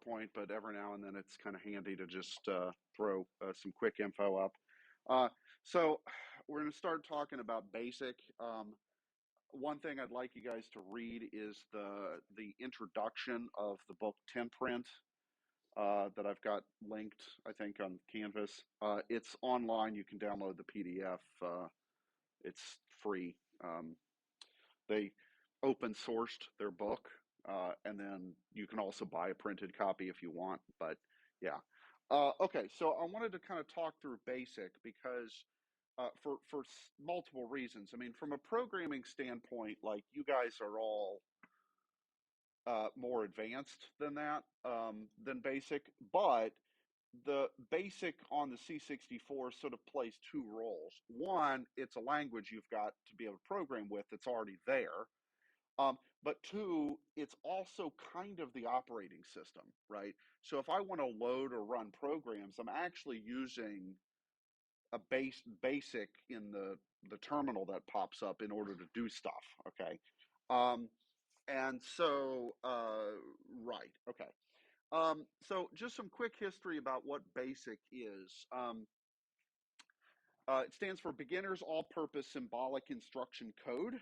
point, but every now and then it's kind of handy to just throw some quick info up. So we're going to start talking about basic. One thing I'd like you guys to read is the introduction of the book 10 print that I've got linked, I think, on Canvas. It's online. You can download the PDF. It's free. They open sourced their book, and then you can also buy a printed copy if you want. But yeah. Okay, so I wanted to kind of talk through basic because for multiple reasons. I mean, from a programming standpoint, like you guys are all more advanced than that, than basic, but the basic on the C64 sort of plays two roles. One, it's a language you've got to be able to program with that's already there. But two, it's also kind of the operating system, right? So if I want to load or run programs, I'm actually using a basic in the terminal that pops up in order to do stuff. Okay. Um, and so, right. Okay. So just some quick history about what BASIC is. It stands for Beginner's All-Purpose Symbolic Instruction Code.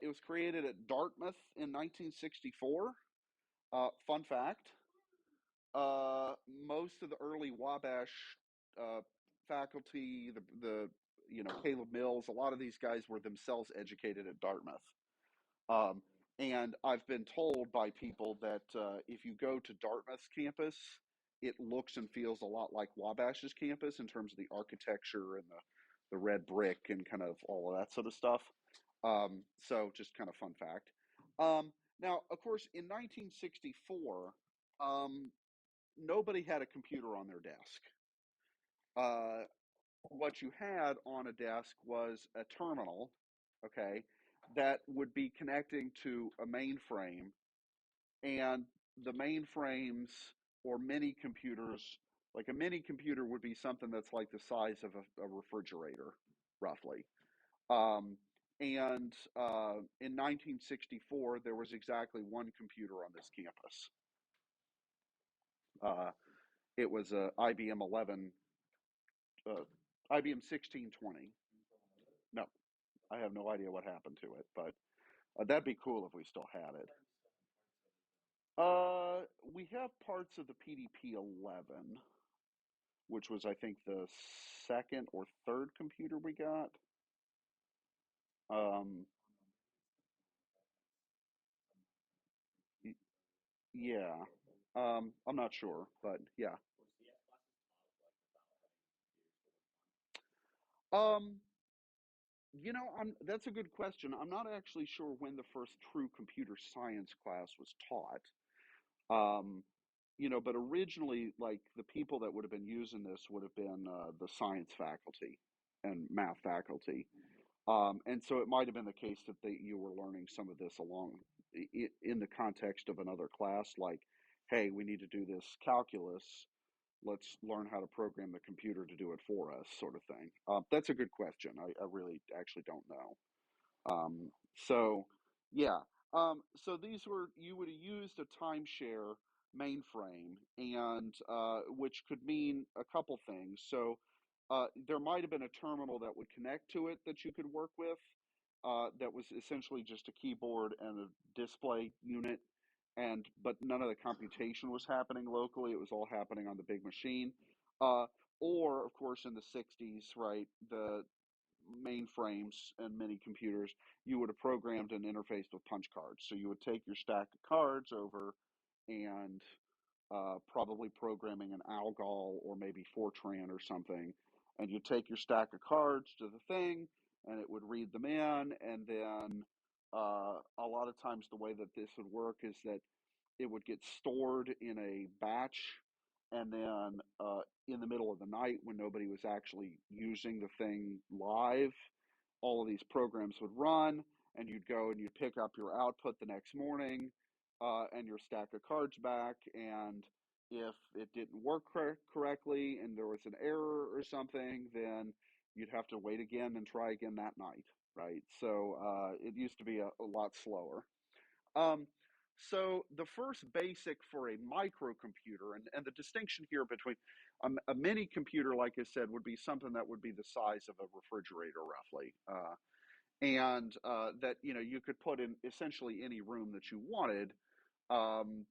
It was created at Dartmouth in 1964. Fun fact, most of the early Wabash faculty, the Caleb Mills, a lot of these guys were themselves educated at Dartmouth. And I've been told by people that if you go to Dartmouth's campus, it looks and feels a lot like Wabash's campus in terms of the architecture and the red brick and kind of all of that sort of stuff. So just kind of fun fact. Now, of course, in 1964, nobody had a computer on their desk. What you had on a desk was a terminal, okay, that would be connecting to a mainframe, and the mainframes or mini computers, like a mini computer would be something that's like the size of a refrigerator, roughly. Um, and in 1964, there was exactly one computer on this campus. It was a IBM 11, IBM 1620. No, I have no idea what happened to it, but that'd be cool if we still had it. We have parts of the PDP-11, which was, I think, the second or third computer we got. Um, yeah. I'm not sure, but yeah. Um, that's a good question. I'm not actually sure when the first true computer science class was taught. Um, but originally, like the people that would have been using this would have been the science faculty and math faculty. And so it might have been the case that you were learning some of this along in the context of another class, like, hey, we need to do this calculus. Let's learn how to program the computer to do it for us, sort of thing. That's a good question. I really actually don't know. So, yeah. So these were, you would have used a timeshare mainframe, and which could mean a couple things. So there might have been a terminal that would connect to it that you could work with. That was essentially just a keyboard and a display unit, but none of the computation was happening locally. It was all happening on the big machine. Uh, or, of course, in the 60s, right, the mainframes and mini computers, you would have programmed and interfaced with punch cards. So you would take your stack of cards over and probably programming an Algol or maybe Fortran or something, and you take your stack of cards to the thing, and it would read them in, and then a lot of times the way that this would work is that it would get stored in a batch, and then in the middle of the night when nobody was actually using the thing live, all of these programs would run, and you'd go and you'd pick up your output the next morning and your stack of cards back. And if it didn't work correctly and there was an error or something, then you'd have to wait again and try again that night, right? So it used to be a lot slower. Um, So the first basic for a microcomputer, and the distinction here between a mini computer, like I said, would be something that would be the size of a refrigerator, roughly, and that you could put in essentially any room that you wanted. Um,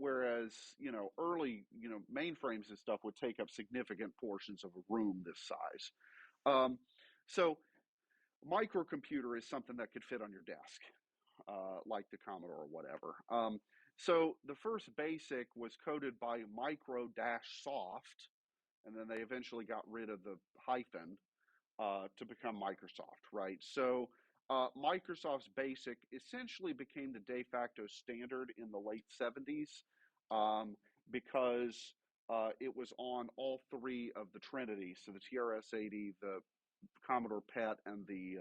Whereas early mainframes and stuff would take up significant portions of a room this size. Um, so microcomputer is something that could fit on your desk, like the Commodore or whatever. So the first BASIC was coded by micro-soft, and then they eventually got rid of the hyphen to become Microsoft, right? So Microsoft's BASIC essentially became the de facto standard in the late 70s um, because it was on all three of the Trinity, so the TRS-80, the Commodore PET, and the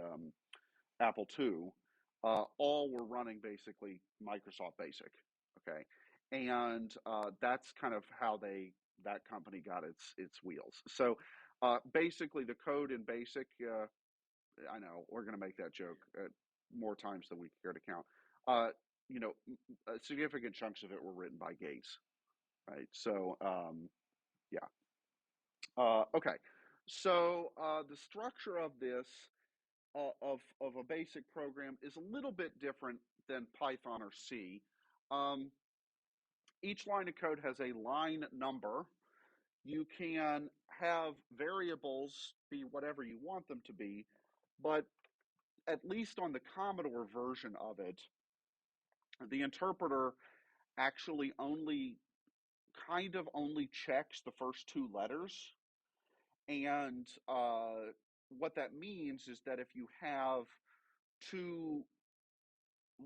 Apple II, all were running basically Microsoft Basic. Okay, and that's kind of how that company got its wheels. So basically, the code in Basic. I know we're going to make that joke more times than we care to count. Uh, significant chunks of it were written by Gates, right? So yeah. Okay. So the structure of this of a basic program is a little bit different than Python or C. Um, each line of code has a line number. You can have variables be whatever you want them to be, but at least on the Commodore version of it, the interpreter actually only checks the first two letters. And what that means is that if you have two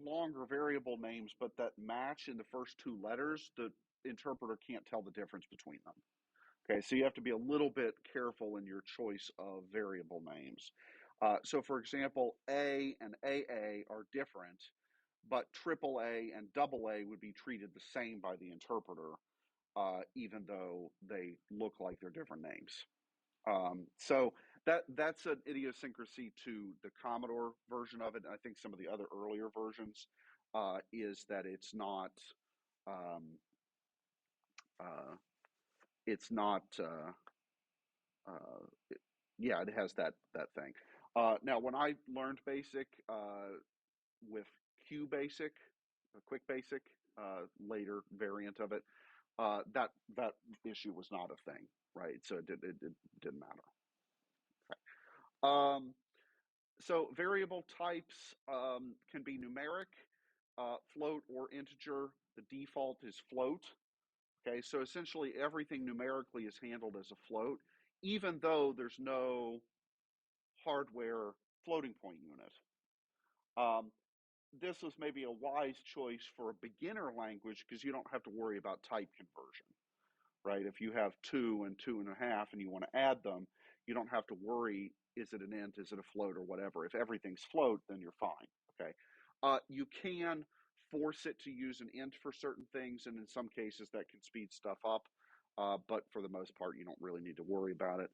longer variable names, but that match in the first two letters, the interpreter can't tell the difference between them. Okay, so you have to be a little bit careful in your choice of variable names. So, for example, A and AA are different, but AAA and AA would be treated the same by the interpreter, even though they look like they're different names. So that's an idiosyncrasy to the Commodore version of it. I think some of the other earlier versions is that um, uh, it's not uh, yeah, it has that thing. Now, when I learned BASIC with QBasic, Quick Basic, later variant of it, that issue was not a thing, right? So it didn't matter. Um, so variable types can be numeric, float, or integer. The default is float. Okay, so essentially everything numerically is handled as a float, even though there's no hardware floating point unit. Um, this was maybe a wise choice for a beginner language because you don't have to worry about type conversion, right? If you have 2 and 2.5 and you want to add them, you don't have to worry, is it an int, is it a float, or whatever. If everything's float, then you're fine, okay? You can force it to use an int for certain things, and in some cases that can speed stuff up, but for the most part, you don't really need to worry about it.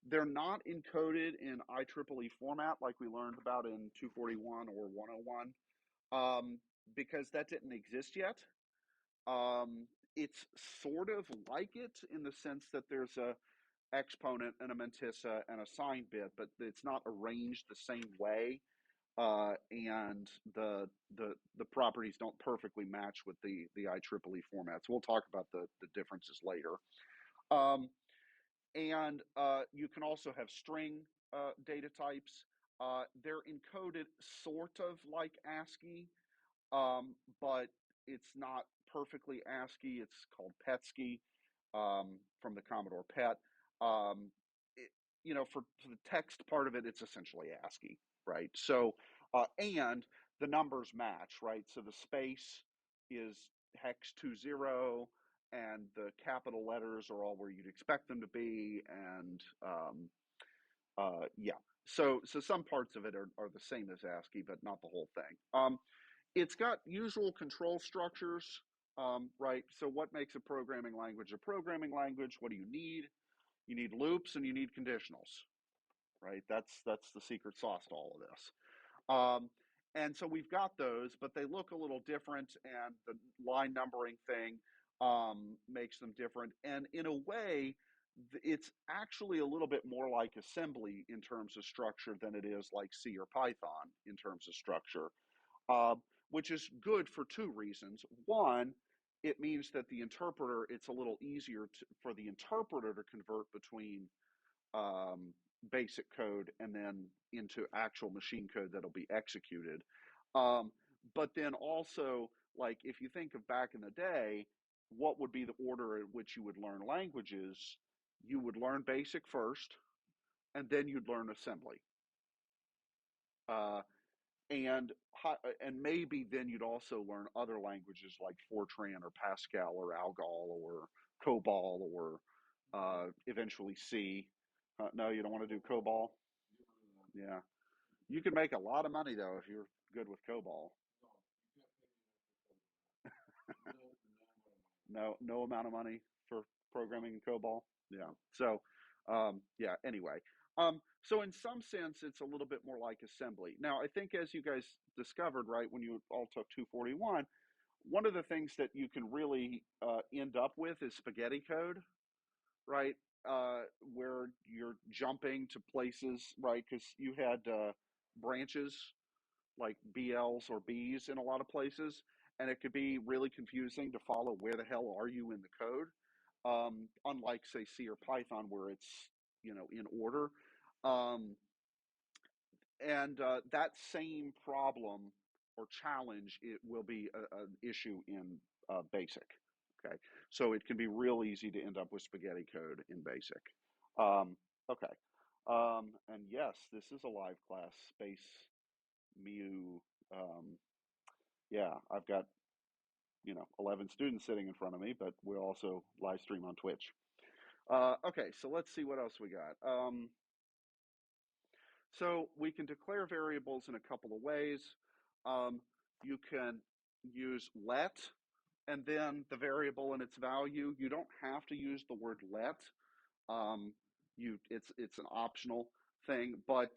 They're not encoded in IEEE format like we learned about in 241 or 101 because that didn't exist yet. It's sort of like it in the sense that there's a exponent and a mantissa and a sign bit, but it's not arranged the same way, and the properties don't perfectly match with the IEEE formats. We'll talk about the differences later. Um, and you can also have string data types. They're encoded sort of like ASCII, but it's not perfectly ASCII. It's called PETSCII from the Commodore PET. Um, it, for the text part of it, it's essentially ASCII, right? So, and the numbers match, right? So the space is hex 20, and the capital letters are all where you'd expect them to be, and yeah. So some parts of it are the same as ASCII, but not the whole thing. It's got usual control structures, right? So what makes a programming language a programming language? What do you need? You need loops and you need conditionals, right? That's the secret sauce to all of this. And so we've got those, but they look a little different, and the line numbering thing makes them different. And in a way, it's actually a little bit more like assembly in terms of structure than it is like C or Python in terms of structure, uh, which is good for two reasons. One, it means that the interpreter, it's a little easier for the interpreter to convert between um, basic code and then into actual machine code that'll be executed. Um, but then also, like if you think of back in the day, what would be the order in which you would learn languages? You would learn basic first, and then you'd learn assembly. Uh, and maybe then you'd also learn other languages like Fortran or Pascal or Algol or COBOL or eventually C. No, you don't want to do COBOL. Yeah, you can make a lot of money though if you're good with COBOL. No amount of money for programming in COBOL. Yeah. So, yeah. Anyway, so in some sense, it's a little bit more like assembly. Now, I think as you guys discovered, right, when you all took 241, one of the things that you can really end up with is spaghetti code, right? Where you're jumping to places, right? Because you had branches like BLs or Bs in a lot of places, and it could be really confusing to follow where the hell are you in the code. Unlike say C or Python, where it's in order. Um, and that same problem or challenge it will be an issue in basic. Okay, so it can be real easy to end up with spaghetti code in basic. Okay, and yes, this is a live class. Space mu. Um, yeah, I've got 11 students sitting in front of me, but we'll also live stream on Twitch. Okay, so let's see what else we got. So we can declare variables in a couple of ways. Um, you can use let and then the variable and its value. You don't have to use the word let. Um, it's an optional thing, but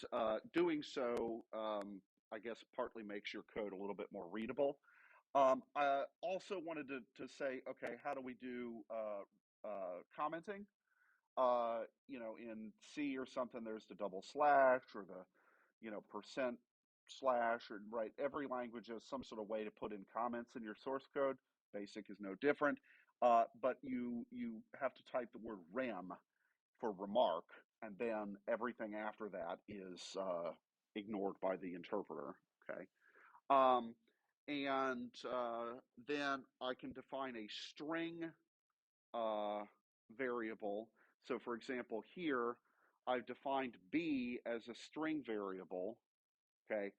doing so, I guess, partly makes your code a little bit more readable. I also wanted to say, okay, how do we do commenting? In C or something, there's the double slash or the, percent slash, or right. Every language has some sort of way to put in comments in your source code. Basic is no different. But you have to type the word rem for remark, and then everything after that is ignored by the interpreter. Okay. Um, and then I can define a string uh, variable. So for example, here I've defined B as a string variable. Okay.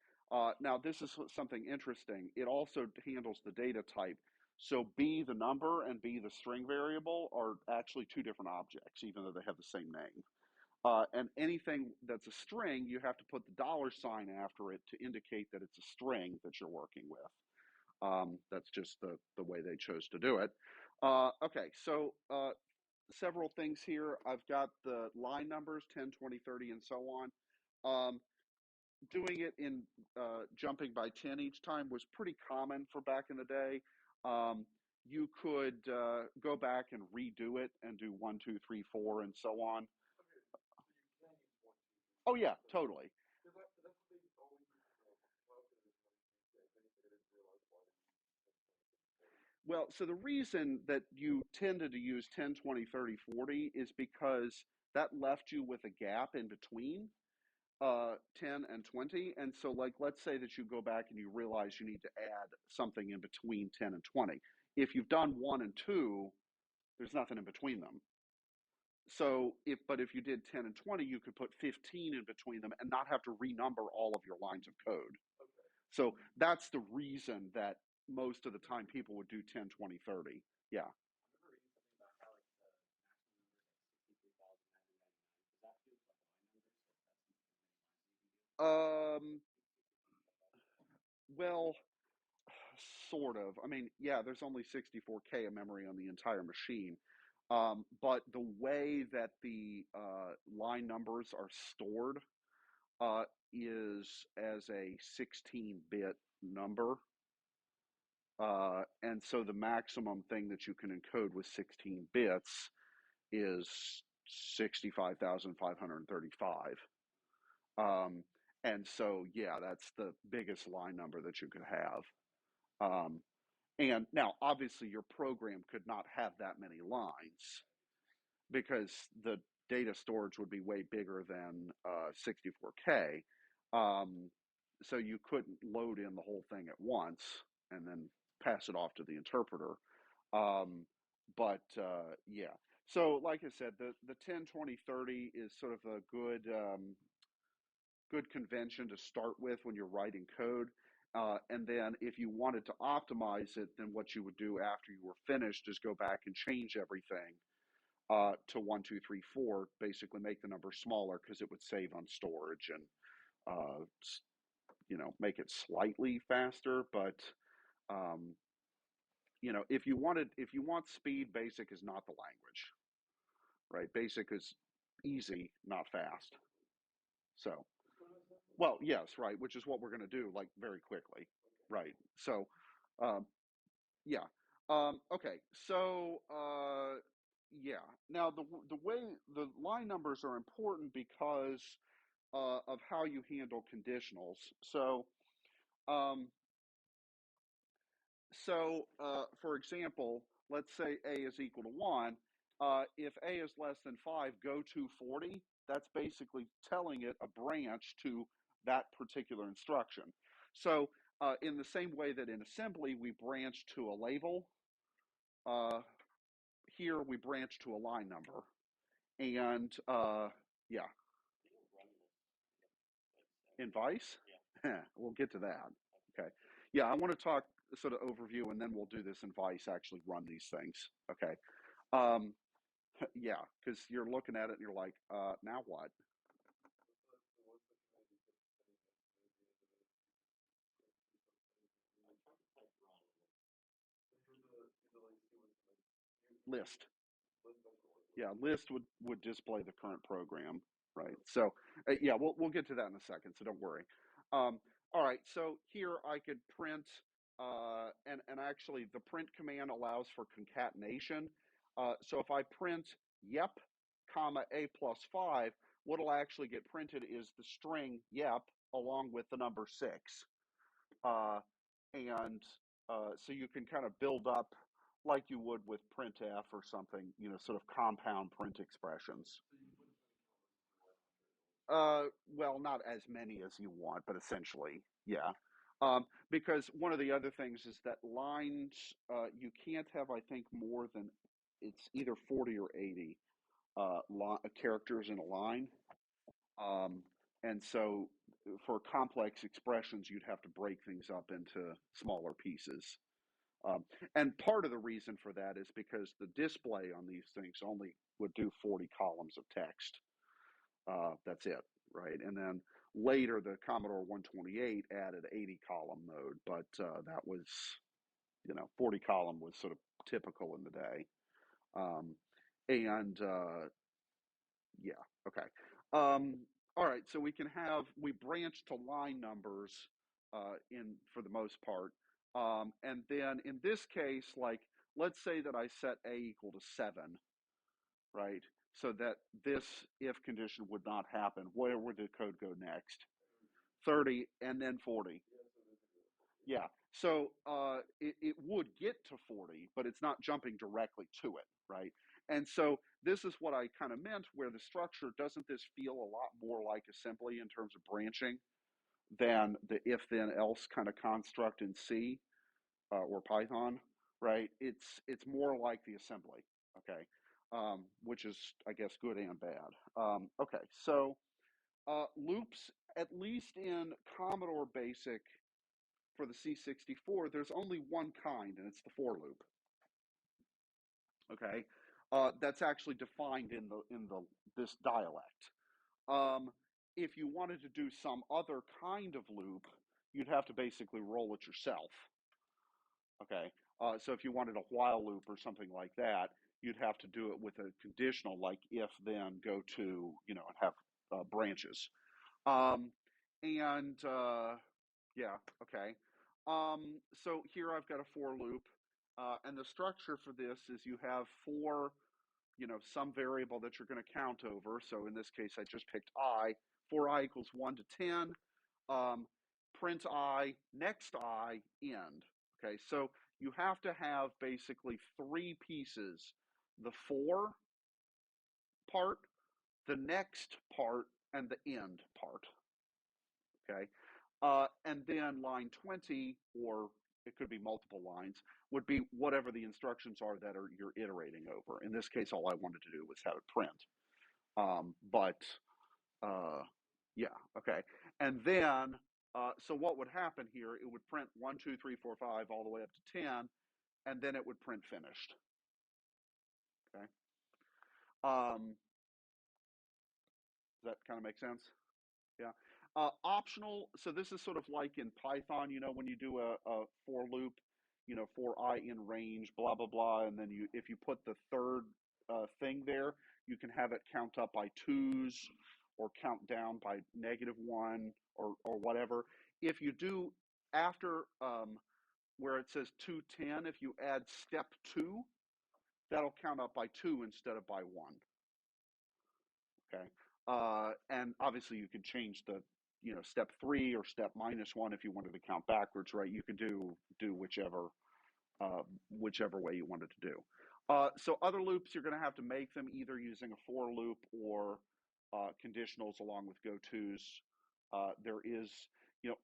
Now this is something interesting. It also handles the data type. So B, the number, and B, the string variable, are actually two different objects, even though they have the same name. And anything that's a string, you have to put the $ after it to indicate that it's a string that you're working with. That's just the way they chose to do it. Okay, so several things here. I've got the line numbers 10, 20, 30, and so on. Um, Doing it in jumping by 10 each time was pretty common for back in the day. You could go back and redo it and do 1, 2, 3, 4, and so on. Oh, yeah, totally. Well, so the reason that you tended to use 10, 20, 30, 40 is because that left you with a gap in between 10 and 20. And so, like, let's say that you go back and you realize you need to add something in between 10 and 20. If you've done 1 and 2, there's nothing in between them. So, if you did 10 and 20, you could put 15 in between them and not have to renumber all of your lines of code. So that's the reason that most of the time people would do 10, 20, 30. Yeah. Um, well, sort of. I mean, yeah, there's only 64K of memory on the entire machine. But the way that the line numbers are stored is as a 16-bit number. And so the maximum thing that you can encode with 16 bits is 65,535. And so, yeah, that's the biggest line number that you could have. And now, obviously, your program could not have that many lines because the data storage would be way bigger than 64K. So you couldn't load in the whole thing at once and then pass it off to the interpreter. Yeah. So, like I said, the 10, 20, 30 is sort of a good convention to start with when you're writing code. And then if you wanted to optimize it, then what you would do after you were finished is go back and change everything to 1, 2, 3, 4, basically make the number smaller because it would save on storage and uh, make it slightly faster. But um, if you want speed, basic is not the language, right? Basic is easy, not fast. So, well, yes, right, which is what we're going to do, like very quickly, right? So, um, yeah. Okay. So, yeah. Now, the way the line numbers are important because of how you handle conditionals. Um, for example, let's say A is equal to 1. If A is less than 5, go to 40. That's basically telling it a branch to that particular instruction. So, in the same way that in assembly we branch to a label, uh, here we branch to a line number. And yeah, in Vice, we'll get to that. Okay. Yeah, I want to talk sort of overview, and then we'll do this in Vice, actually run these things. Okay. Um, yeah, because you're looking at it and you're like, now what? List. Yeah, list would display the current program, right? So yeah, we'll get to that in a second, so don't worry. All right, so here I could print, and actually the print command allows for concatenation. So if I print yep, comma a plus 5, what'll actually get printed is the string yep along with the number 6. Uh, and so you can kind of build up like you would with printf or something, sort of compound print expressions. Well, not as many as you want, but essentially, yeah. Because one of the other things is that lines, you can't have, I think, more than it's either 40 or 80 characters in a line. Um, and so for complex expressions, you'd have to break things up into smaller pieces. Um, and part of the reason for that is because the display on these things only would do 40 columns of text. That's it, right? And then later, the Commodore 128 added 80 column mode, but that was, 40 column was sort of typical in the day. Um, and Yeah, okay. All right, so we branch to line numbers in for the most part. And then in this case, like, let's say that I set A equal to 7, right? So that this if condition would not happen. Where would the code go next? 30 and then 40. Yeah. So it would get to 40, but it's not jumping directly to it, right? And so this is what I kind of meant where the structure, doesn't this feel a lot more like assembly in terms of branching than the if then else kind of construct in C or Python, right? It's more like the assembly, okay? Which is, I guess, good and bad. Okay, so loops, at least in Commodore Basic, for the C64, there's only one kind, and it's the for loop. Okay, that's actually defined in the this dialect. Um, if you wanted to do some other kind of loop, you'd have to basically roll it yourself. Okay, so if you wanted a while loop or something like that, you'd have to do it with a conditional like if then go to and have branches. Um, and yeah, okay. So here I've got a for loop, and the structure for this is you have four, some variable that you're going to count over. So in this case, I just picked I, for I equals 1 to 10, um, print I, next I, end. Okay, so you have to have basically three pieces: the for part, the next part, and the end part. Okay. And then line 20, or it could be multiple lines, would be whatever the instructions are that you're iterating over. In this case, all I wanted to do was have it print. But uh, yeah, okay. And then, so what would happen here? It would print 1, 2, 3, 4, 5, all the way up to 10, and then it would print finished. Okay. Does that kind of make sense? Yeah. Optional. So this is sort of like in Python, when you do a for loop, for I in range, blah, blah, blah. And then if you put the third thing there, you can have it count up by twos or count down by -1 or whatever. If you do after where it says 210, if you add step two, that'll count up by two instead of by one. Okay. And obviously you could change the, step three or step -1 if you wanted to count backwards, right? You could do whichever way you wanted to do. So other loops, you're going to have to make them either using a for loop or conditionals along with gotos. There is,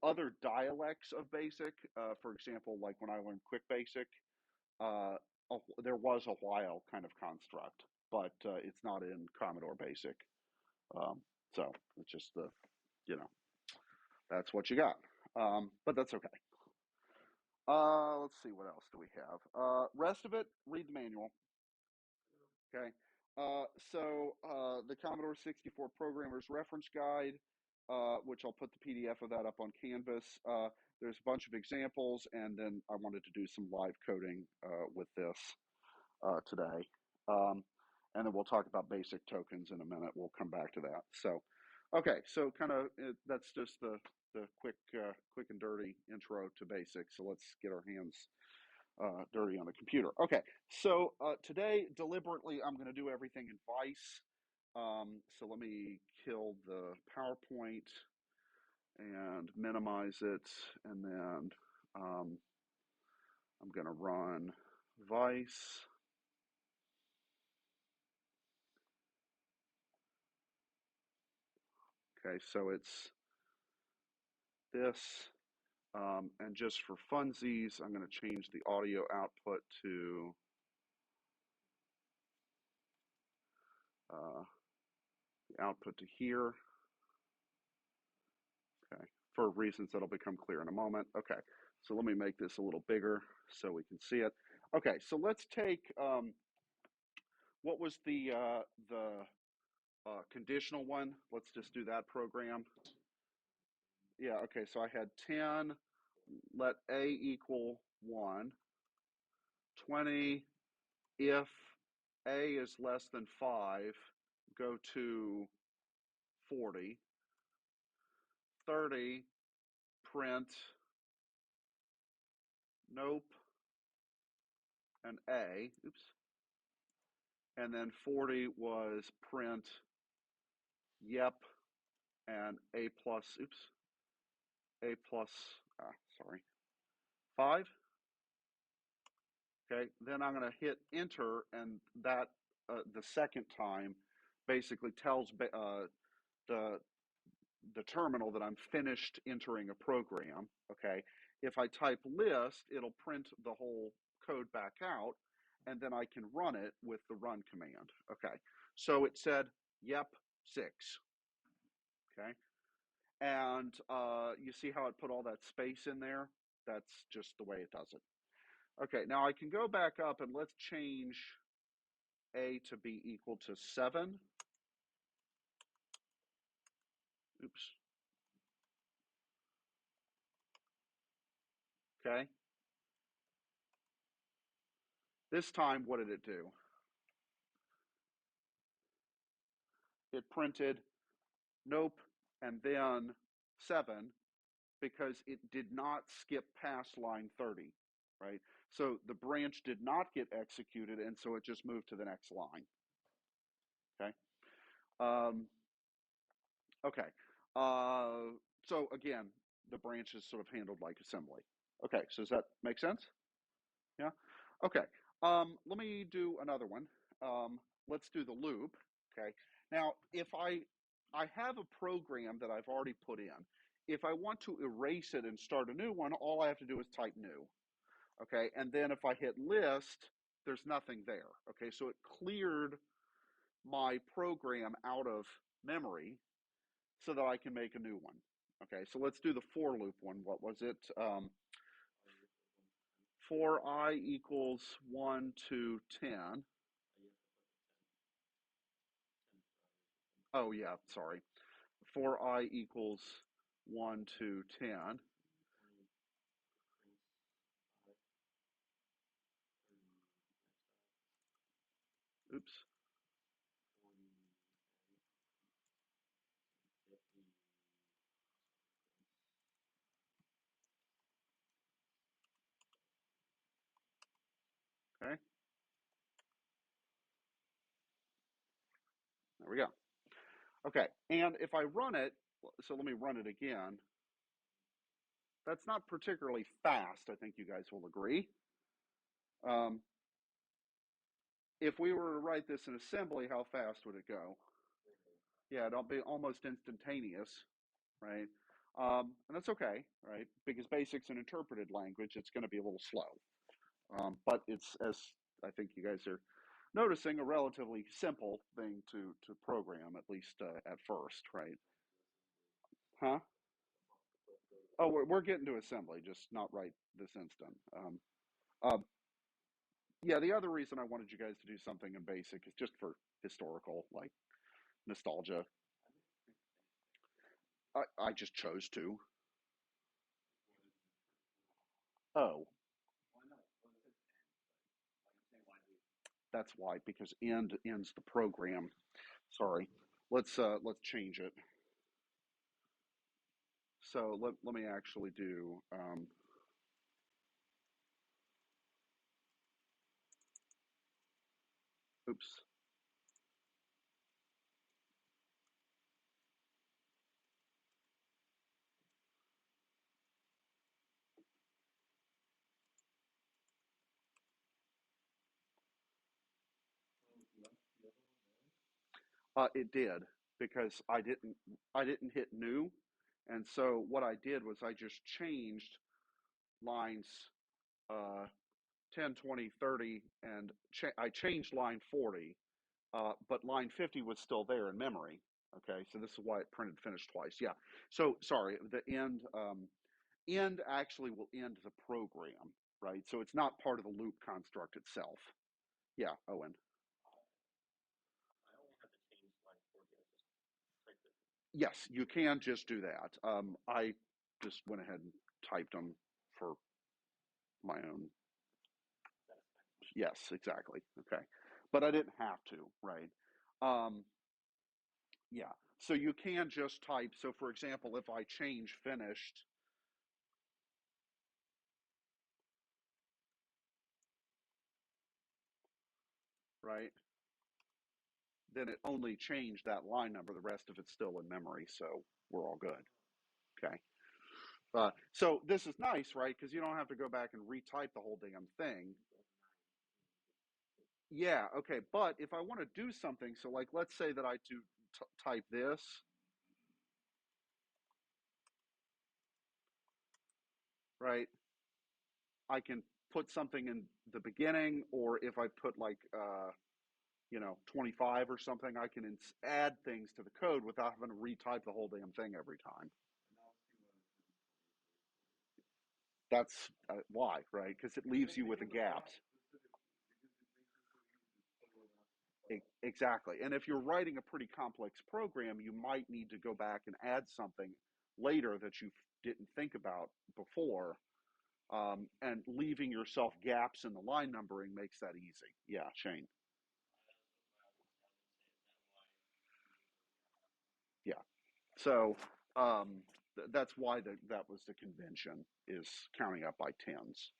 other dialects of BASIC. For example, like when I learned Quick Basic, uh, there was a while kind of construct, but it's not in Commodore BASIC. So it's just that's what you got. But that's okay. Let's see, what else do we have? Rest of it, read the manual. Okay. The Commodore 64 Programmer's Reference Guide, which I'll put the PDF of that up on Canvas. There's a bunch of examples, and then I wanted to do some live coding with this today. And then we'll talk about basic tokens in a minute. We'll come back to that. So, okay, so kind of that's just the quick and dirty intro to BASIC. So let's get our hands dirty on the computer. Okay, so today deliberately I'm going to do everything in Vice. So let me kill the PowerPoint and minimize it, and then I'm going to run Vice. Okay, so it's this, and just for funsies, I'm going to change the audio output to the output to here. Okay, for reasons that'll become clear in a moment. Okay, so let me make this a little bigger so we can see it. Okay, so let's take what was the conditional one? Let's just do that program. Yeah, okay, so I had 10, let A equal 1, 20, if A is less than 5, go to 40, 30, print nope and A, oops, and then 40 was print yep and A plus, oops, A plus, sorry, 5. Okay, then I'm going to hit enter, and that the second time basically tells the terminal that I'm finished entering a program. Okay, if I type list, it'll print the whole code back out, and then I can run it with the run command. Okay, so it said yep 6. Okay, and you see how it put all that space in there? That's just the way it does it. Okay, now I can go back up and let's change A to be equal to 7. Oops. Okay. This time, what did it do? It printed nope and then 7 because it did not skip past line 30, right? So the branch did not get executed, and so it just moved to the next line, okay? Um, okay. So again, the branch is sort of handled like assembly. Okay, so does that make sense? Yeah? Okay. Let me do another one. Let's do the loop, okay? Now, if I have a program that I've already put in. If I want to erase it and start a new one, all I have to do is type new, okay? And then if I hit list, there's nothing there, okay? So it cleared my program out of memory so that I can make a new one, okay? So let's do the for loop one. What was it? For I equals 1 to 10. Oh, yeah, sorry. For I equals 1 to 10. Oops. Okay, there we go. Okay, and if I run it, so let me run it again. That's not particularly fast, I think you guys will agree. Um, if we were to write this in assembly, how fast would it go? Yeah, it'll be almost instantaneous, right? And that's okay, right? Because BASIC's an interpreted language, it's going to be a little slow. But it's, as I think you guys are noticing, a relatively simple thing to program, at least at first, right? Huh? Oh, we're getting to assembly, just not right this instant. Uh, yeah, the other reason I wanted you guys to do something in BASIC is just for historical, like nostalgia. I just chose to. Oh, that's why, because end ends the program. Sorry. Let's change it. So let me actually do oops. It did because I didn't hit new, and so what I did was I just changed lines 10, 20, 30, and I changed line 40, but line 50 was still there in memory. Okay, so this is why it printed finish twice. Yeah. So sorry, the end actually will end the program, right? So it's not part of the loop construct itself. Yeah, Owen. Yes, you can just do that. I just went ahead and typed them for my own. Yes, exactly. Okay, but I didn't have to, right? Um, yeah. So you can just type. So for example, if I change finished, right, then it only changed that line number. The rest of it's still in memory, so we're all good. Okay. So this is nice, right? Because you don't have to go back and retype the whole damn thing. Yeah, okay. But if I want to do something, so like let's say that I do type this, right? I can put something in the beginning, or if I put like 25 or something, I can add things to the code without having to retype the whole damn thing every time. That's why, right? Because it leaves you with the gaps. Exactly. And if you're writing a pretty complex program, you might need to go back and add something later that you didn't think about before. And leaving yourself gaps in the line numbering makes that easy. Yeah, Shane. Yeah. So that's why that was the convention, is counting up by tens.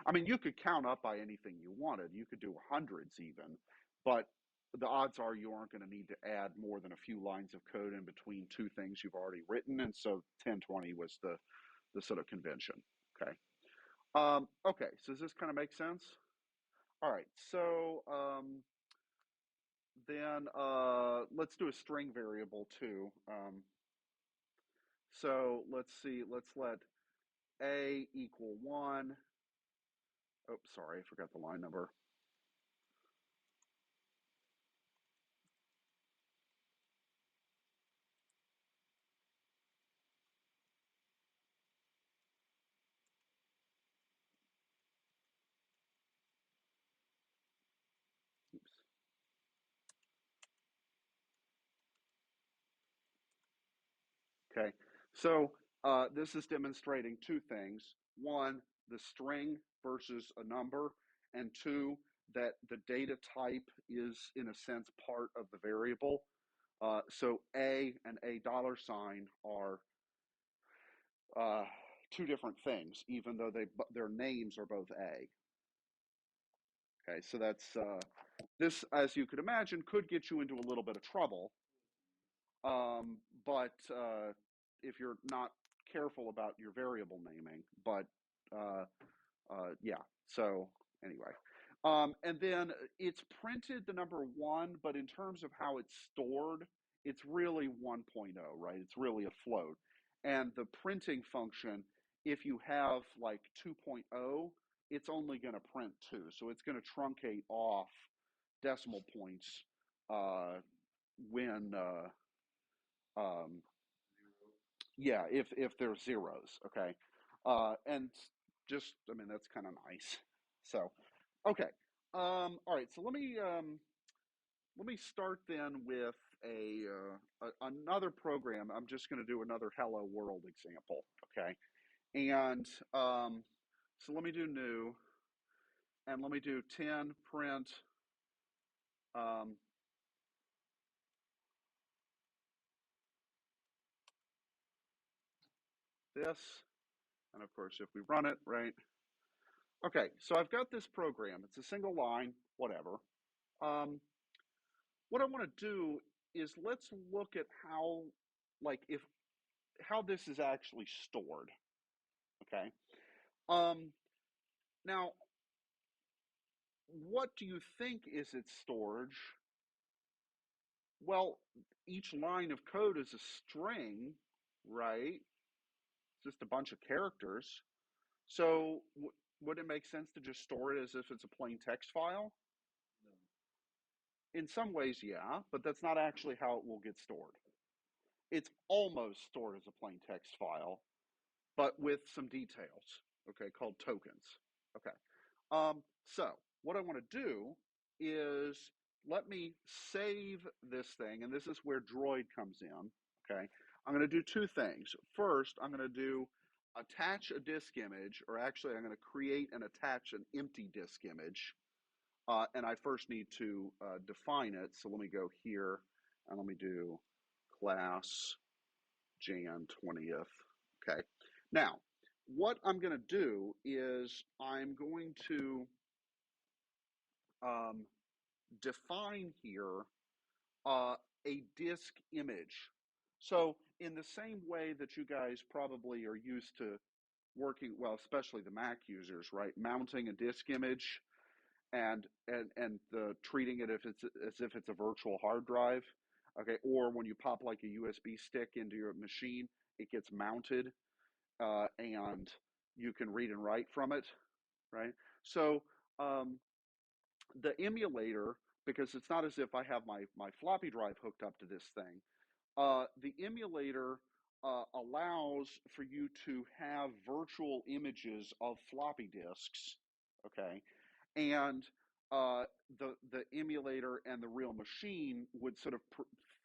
I mean, you could count up by anything you wanted. You could do hundreds even, but the odds are you aren't going to need to add more than a few lines of code in between two things you've already written. And so 1020 was the sort of convention. Okay. Okay. So does this kind of make sense? All right. So then let's do a string variable too. So let's see. Let's let a equal 1. Oh, sorry, I forgot the line number. Oops. Okay, so this is demonstrating two things. One, the string versus a number, and two, that the data type is, in a sense, part of the variable. So A and A dollar sign are uh, two different things, even though their names are both A. Okay, so that's this, as you could imagine, could get you into a little bit of trouble. But if you're not careful about your variable naming, but uh, yeah. So anyway, and then it's printed the number 1, but in terms of how it's stored, it's really 1.0, right? It's really a float. And the printing function, if you have like 2.0, it's only going to print 2. So it's going to truncate off decimal points when um, yeah, if there's zeros, okay, and just I mean that's kind of nice. So, okay, all right. So let me start then with another program. I'm just going to do another Hello World example, okay, and so let me do new, and let me do 10 print. Um, this, and of course if we run it, right? Okay, so I've got this program. It's a single line, whatever. Um, what I want to do is let's look at how, like, if how this is actually stored. Okay. Um, Now, what do you think is its storage? Well, each line of code is a string, right? It's just a bunch of characters. So, would it make sense to just store it as if it's a plain text file? In some ways, yeah, but that's not actually how it will get stored. It's almost stored as a plain text file, but with some details, okay, called tokens. Okay. So what I want to do is let me save this thing, and this is where Droid comes in. Okay. I'm going to do two things. First, I'm going to do attach a disk image, or actually, I'm going to create and attach an empty disk image. And I first need to define it. So let me go here and let me do class Jan 20th. Okay. Now, what I'm going to do is I'm going to um, define here a disk image. So, in the same way that you guys probably are used to working, well, especially the Mac users, right? Mounting a disk image and the treating it if it's as if it's a virtual hard drive, okay? Or when you pop like a USB stick into your machine, it gets mounted and you can read and write from it, right? So um, the emulator, because it's not as if I have my floppy drive hooked up to this thing, the emulator allows for you to have virtual images of floppy disks, okay? And the emulator and the real machine would sort of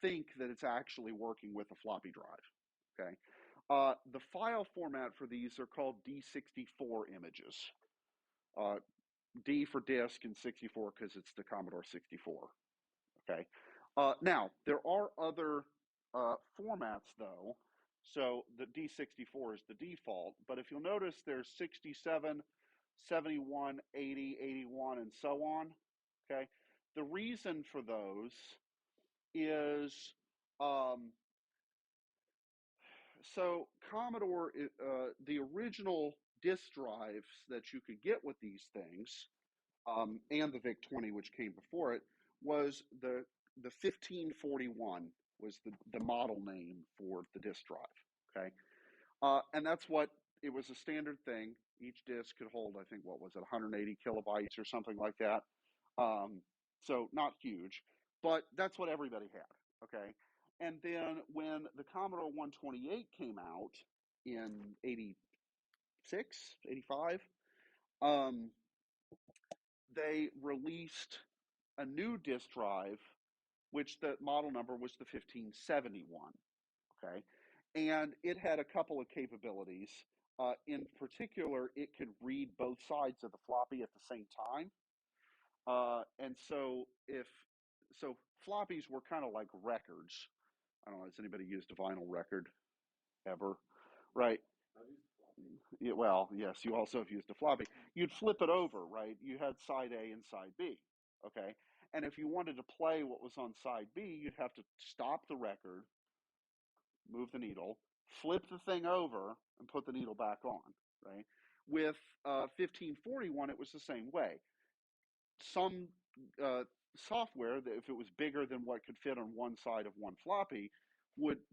think that it's actually working with a floppy drive, okay? The file format for these are called D64 images. Uh, D for disk and 64 because it's the Commodore 64. Okay. Now there are other formats, though. So the D64 is the default, but if you'll notice, there's 67, 71, 80, 81, and so on. Okay, the reason for those is so Commodore, the original disk drives that you could get with these things, and the VIC-20, which came before it, was the 1541 was the model name for the disk drive. Okay, and that's what it was, a standard thing. Each disk could hold, I think, what was it, 180 kilobytes or something like that. So not huge, but that's what everybody had. Okay, and then when the Commodore 128 came out in 86, 85, they released a new disk drive, which the model number was the 1571. Okay, and it had a couple of capabilities. In particular, it could read both sides of the floppy at the same time. And so floppies were kind of like records. I don't know, has anybody used a vinyl record ever? Right. Yeah, well, yes, you also have used a floppy. You'd flip it over, right? You had side A and side B. Okay. And if you wanted to play what was on side B, you'd have to stop the record, move the needle, flip the thing over, and put the needle back on, right? With 1541, it was the same way. Some software, that if it was bigger than what could fit on one side of one floppy,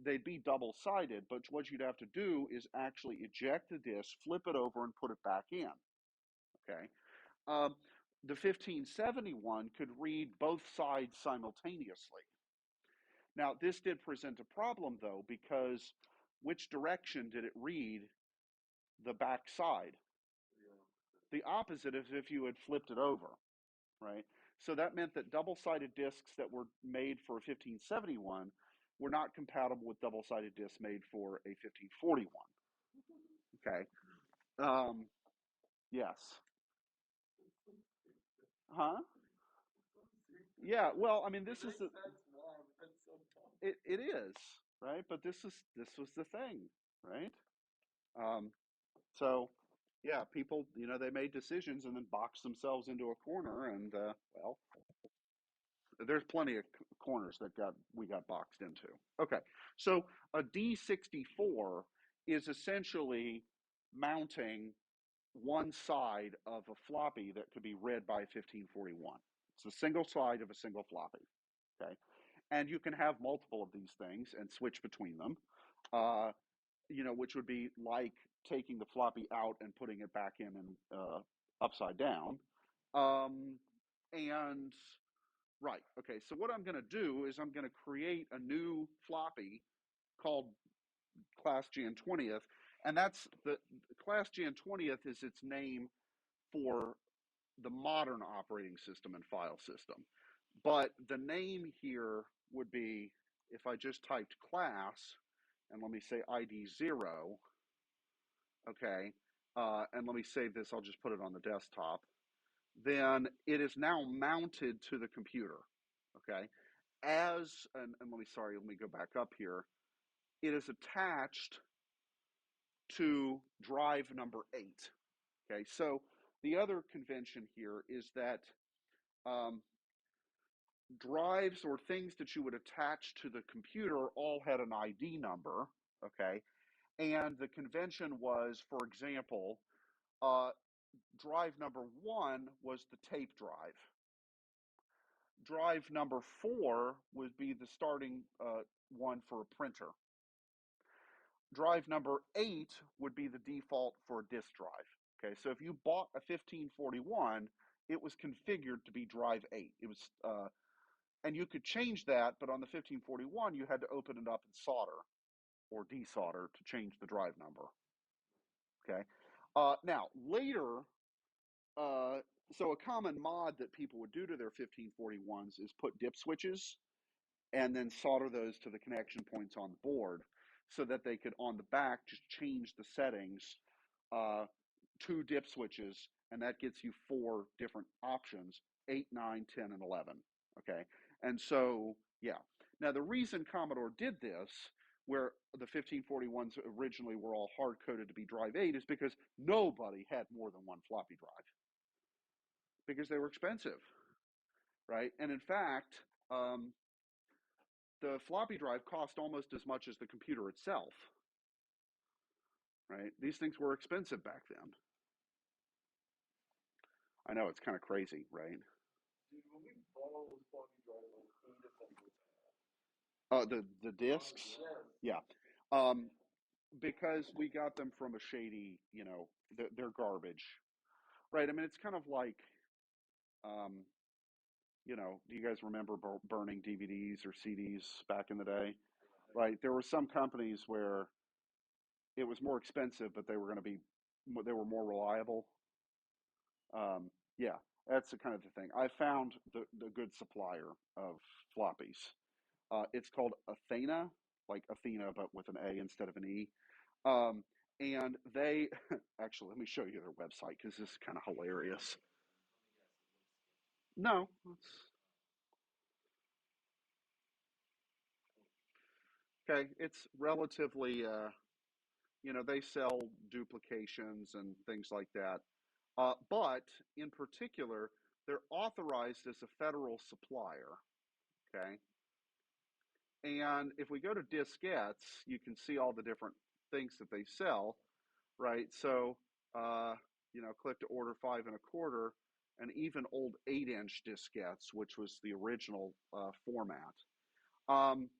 they'd be double-sided, but what you'd have to do is actually eject the disk, flip it over, and put it back in. Okay. The 1571 could read both sides simultaneously. Now, this did present a problem, though, because which direction did it read the back side? The opposite is if you had flipped it over, right? So that meant that double-sided discs that were made for a 1571 were not compatible with double-sided discs made for a 1541. Okay. Yes. Huh? Yeah. Well, I mean, this is it is, right? But this was the thing, right? Um, so yeah, people, they made decisions and then boxed themselves into a corner, and well, there's plenty of corners that we got boxed into. Okay, so a D64 is essentially mounting one side of a floppy that could be read by 1541. It's a single side of a single floppy. Okay, and you can have multiple of these things and switch between them. Which would be like taking the floppy out and putting it back in and upside down. And right, okay, so what I'm going to do is I'm going to create a new floppy called Class Jan 20th, and that's the Class Jan 20th is its name for the modern operating system and file system. But the name here would be, if I just typed class, and let me say ID 0, okay, and let me save this, I'll just put it on the desktop, then it is now mounted to the computer, okay? And let me go back up here. It is attached to drive number 8, okay? So the other convention here is that drives or things that you would attach to the computer all had an ID number, okay? And the convention was, for example, drive number 1 was the tape drive. Drive number 4 would be the starting one for a printer. Drive number 8 would be the default for a disk drive. Okay, so if you bought a 1541, it was configured to be drive 8. It was, and you could change that, but on the 1541, you had to open it up and solder or desolder to change the drive number. Okay, now later, so a common mod that people would do to their 1541s is put dip switches and then solder those to the connection points on the board so that they could, on the back, just change the settings, 2 dip switches, and that gets you 4 different options, 8, 9, 10, and 11. Okay, and so, yeah. Now, the reason Commodore did this, where the 1541s originally were all hard coded to be drive 8, is because nobody had more than one floppy drive because they were expensive, right? And in fact, the floppy drive cost almost as much as the computer itself, right? These things were expensive back then. I know, it's kind of crazy, right? Dude, when we bought all those floppy drives, like 8 of them The discs, yes. yeah, because we got them from a shady, they're garbage, right? I mean, it's kind of like, um, do you guys remember burning DVDs or CDs back in the day? Right? There were some companies where it was more expensive, but they were more reliable. Yeah, that's the kind of the thing. I found the good supplier of floppies. It's called Athena, like Athena, but with an A instead of an E. Um, and they actually, let me show you their website because this is kind of hilarious. No, okay. It's relatively, they sell duplications and things like that. But in particular, they're authorized as a federal supplier. Okay. And if we go to diskettes, you can see all the different things that they sell, right? So, click to order 5 1/4, and even old 8-inch diskettes, which was the original format. Um,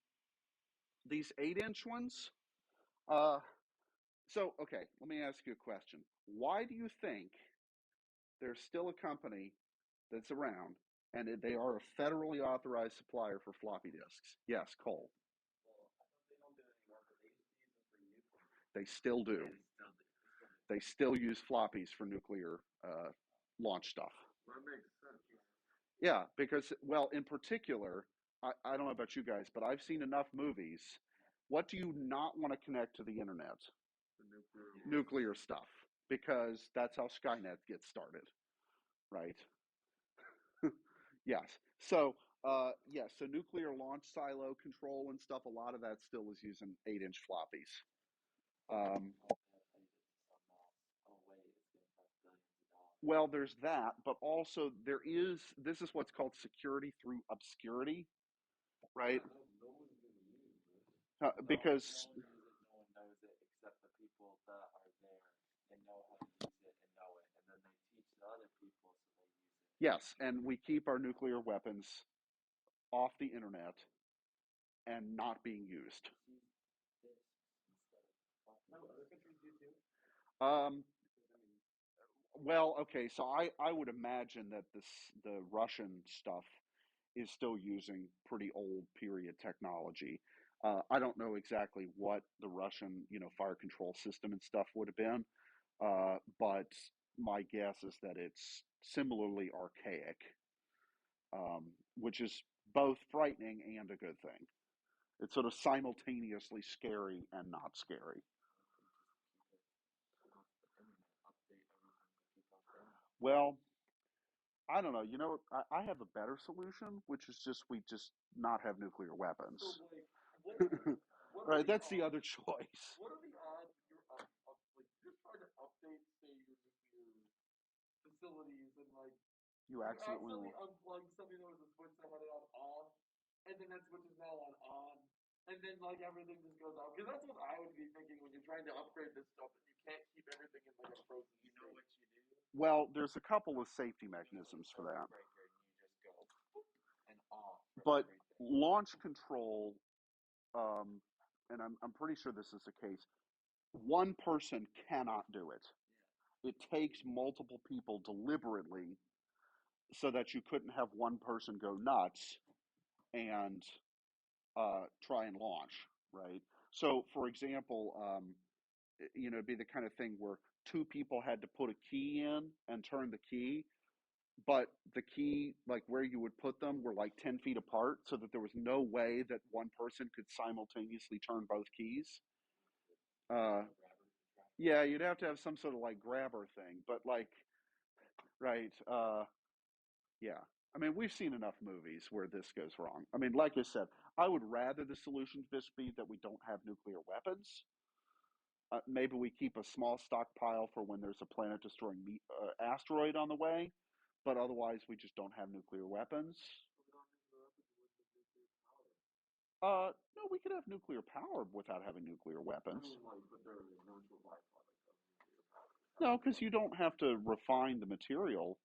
these 8-inch ones. Uh, okay, let me ask you a question. Why do you think there's still a company that's around and they are a federally authorized supplier for floppy disks? Yes, Cole. Well, I thought they don't do it anymore, but they used to use them for nuclear. They still do. They still use floppies for nuclear launch stuff. That makes sense. Yeah, because, well, in particular, I don't know about you guys, but I've seen enough movies. What do you not want to connect to the internet? The nuclear. Nuclear stuff, because that's how Skynet gets started, right? Yes. So, so nuclear launch silo control and stuff, a lot of that still is using 8-inch floppies. Um, Oh wait, it's gonna cost billions of dollars. well, there's that, but also this is what's called security through obscurity, right? No one's gonna use this. Because, No one knows it except the people that are there and know how to use it and know it, and then they teach the other people so they use it. yes, and we keep our nuclear weapons off the internet and not being used. No, other countries do too. Um, well, okay, so I would imagine that the Russian stuff is still using pretty old period technology. I don't know exactly what the Russian, fire control system and stuff would have been, but my guess is that it's similarly archaic, which is both frightening and a good thing. It's sort of simultaneously scary and not scary. Well, I don't know. I have a better solution, which is just we just not have nuclear weapons. So like, what Right, that's the other choice. What are the odds that you're like you're trying to update, say, your nuclear facilities, and like You you accidentally. accidentally unplug something that was a switch that had it on off, and then that switch is now on, and then like everything just goes off. Because that's what I would be thinking when you're trying to upgrade this stuff, and you can't keep everything in like a frozen. You know what you do? Well, there's a couple of safety mechanisms for that. Breaker, and you just go and off. But launch control, and I'm pretty sure this is the case, one person cannot do it. It takes multiple people deliberately so that you couldn't have one person go nuts and try and launch, right? So, for example, it'd be the kind of thing where two people had to put a key in and turn the key, but the key, like where you would put them, were like 10 feet apart, so that there was no way that one person could simultaneously turn both keys. Yeah, you'd have to have some sort of like grabber thing, but like, right, yeah. I mean, we've seen enough movies where this goes wrong. I mean, like I said, I would rather the solution just be that we don't have nuclear weapons. Maybe we keep a small stockpile for when there's a planet-destroying asteroid on the way, but otherwise we just don't have nuclear weapons. No, we could have nuclear power without having nuclear weapons. No, because you don't have to refine the material.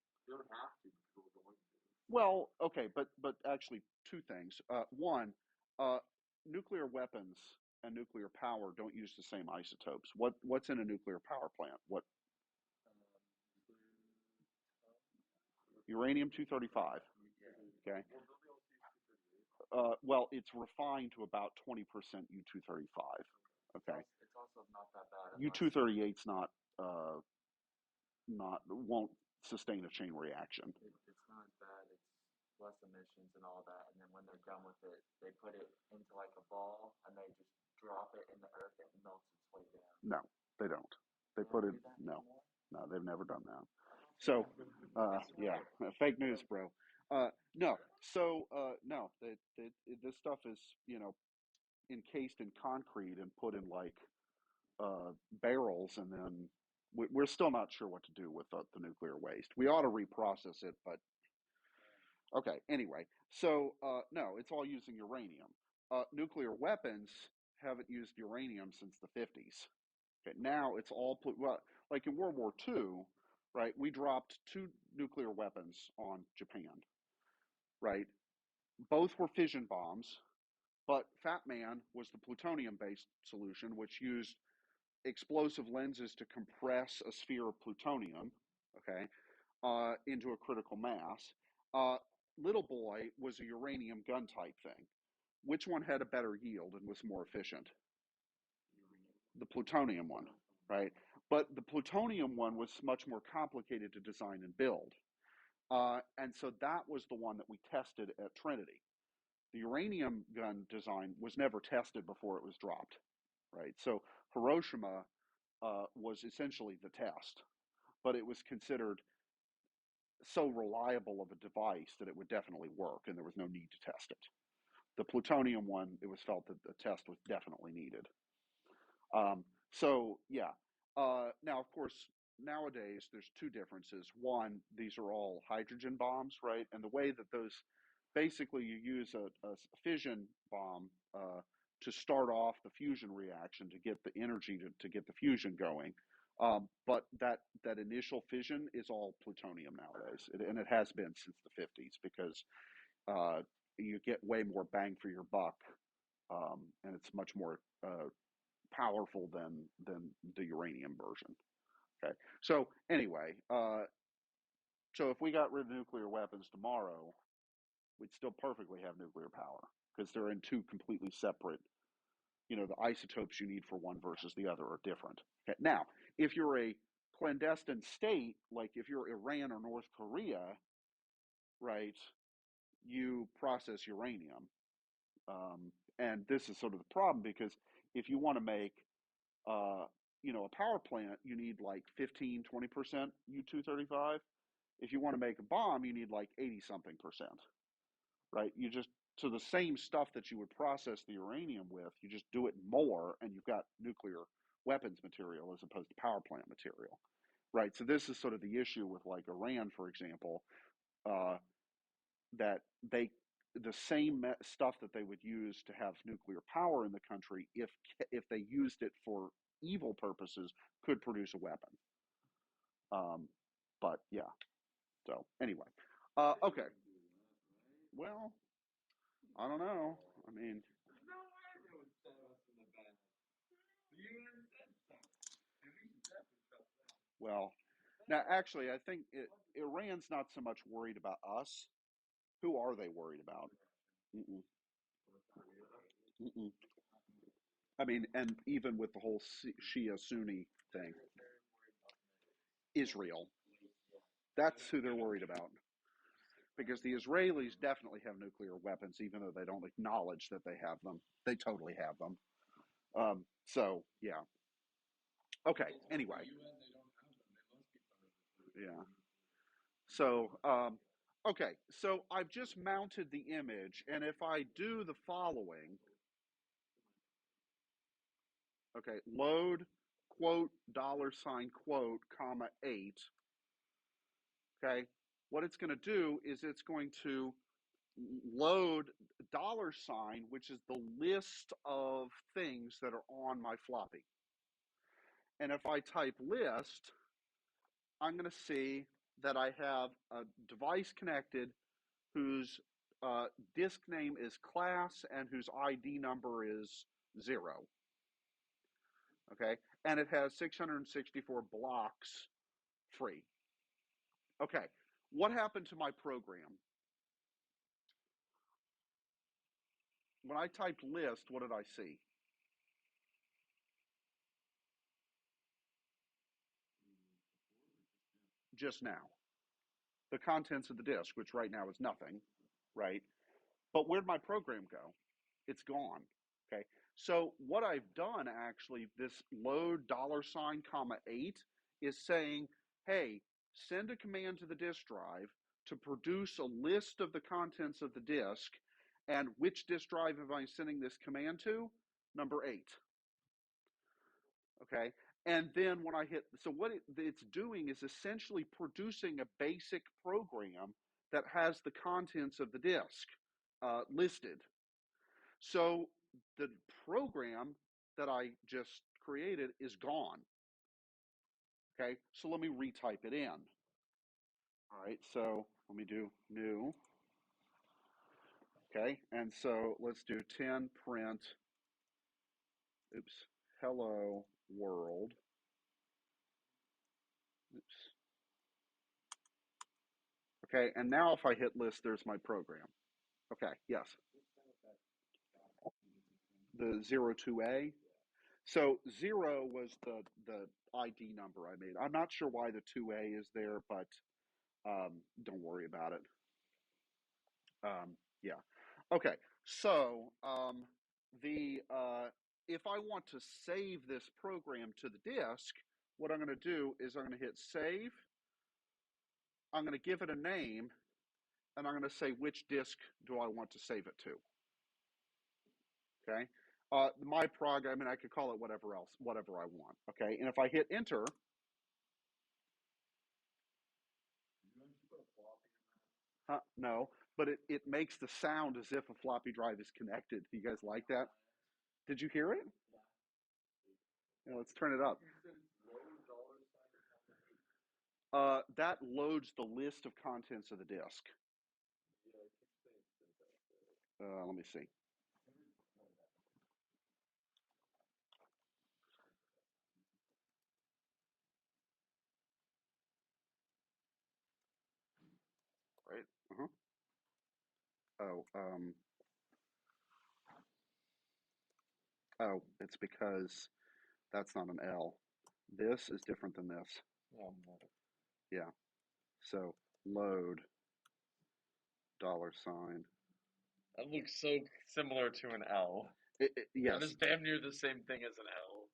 Well, okay, but actually, two things. One, uh, nuclear weapons and nuclear power don't use the same isotopes. What's in a nuclear power plant? What uranium 235? Okay. Well, it's refined to about 20% U 235. Okay. U 238's not won't sustain a chain reaction. No, they don't. They put it. No, no, they've never done that. So, yeah, fake news, bro. No, so no, this stuff is encased in concrete and put in like barrels, and then we're still not sure what to do with the nuclear waste. We ought to reprocess it, but okay. Anyway, so no, it's all using uranium. Nuclear weapons haven't used uranium since the 50s. Okay, now it's all well, like in World War II, right? We dropped two nuclear weapons on Japan, right? Both were fission bombs, but Fat Man was the plutonium-based solution, which used explosive lenses to compress a sphere of plutonium, okay, into a critical mass. Uh, Little Boy was a uranium gun type thing. Which one had a better yield and was more efficient? The plutonium one, right? But the plutonium one was much more complicated to design and build. And so that was the one that we tested at Trinity. The uranium gun design was never tested before it was dropped, right? So Hiroshima was essentially the test, but it was considered so reliable of a device that it would definitely work, and there was no need to test it. The plutonium one, it was felt that the test was definitely needed. So yeah. Now, of course, nowadays there's two differences. One, these are all hydrogen bombs, right? And the way that those basically you use a fission bomb to start off the fusion reaction to get the energy to get the fusion going. But that initial fission is all plutonium nowadays, and it has been since the 50s because uh, you get way more bang for your buck, and it's much more powerful than the uranium version. Okay, so anyway, so if we got rid of nuclear weapons tomorrow, we'd still perfectly have nuclear power because they're in two completely separate. The isotopes you need for one versus the other are different. Okay, now if you're a clandestine state, like if you're Iran or North Korea, right, you process uranium. And this is sort of the problem because if you want to make uh, a power plant, you need like 15, 20% U-235. If you want to make a bomb, you need like 80 something percent, right? So the same stuff that you would process the uranium with, you just do it more and you've got nuclear weapons material as opposed to power plant material, right? So this is sort of the issue with like Iran, for example, uh, that the same stuff that they would use to have nuclear power in the country, if they used it for evil purposes, could produce a weapon. Um, but yeah. So anyway, okay. Well, I don't know. I mean, well, now actually, I think Iran's not so much worried about us. Who are they worried about? Mm-mm, mm-mm. I mean, and even with the whole Shia Sunni thing, Israel. That's who they're worried about. Because the Israelis definitely have nuclear weapons, even though they don't acknowledge that they have them. They totally have them. So yeah. Okay. Anyway. Yeah. So Okay, so I've just mounted the image, and if I do the following, okay, load quote $ quote comma 8, okay, what it's going to do is it's going to load $, which is the list of things that are on my floppy. And if I type list, I'm going to see that I have a device connected whose disk name is class and whose ID number is 0. Okay, and it has 664 blocks free. Okay, what happened to my program? When I typed list, what did I see? Just now. The contents of the disk, which right now is nothing, right? But where'd my program go? It's gone. Okay. So what I've done actually, this load $ 8 is saying, hey, send a command to the disk drive to produce a list of the contents of the disk. And which disk drive am I sending this command to? Number 8. Okay. And then when I hit, so what it's doing is essentially producing a basic program that has the contents of the disk listed. So the program that I just created is gone. Okay, so let me retype it in. All right, so let me do new. Okay, and so let's do 10 print, oops, hello world. Oops. Okay, and now if I hit list, there's my program. Okay, yes. The 02A. So 0 was the ID number I made. I'm not sure why the 2A is there, but don't worry about it. Yeah. Okay. So if I want to save this program to the disk, what I'm going to do is I'm going to hit save. I'm going to give it a name, and I'm going to say which disk do I want to save it to. Okay. My program, and I could call it whatever I want. Okay. And if I hit enter, no, but it makes the sound as if a floppy drive is connected. Do you guys like that? Did you hear it? Yeah, let's turn it up. That loads the list of contents of the disk. Let me see. Right. Uh-huh. Oh, it's because that's not an L. This is different than this. Yeah. So load $. That looks so similar to an L. That Yes. is damn near the same thing as an L.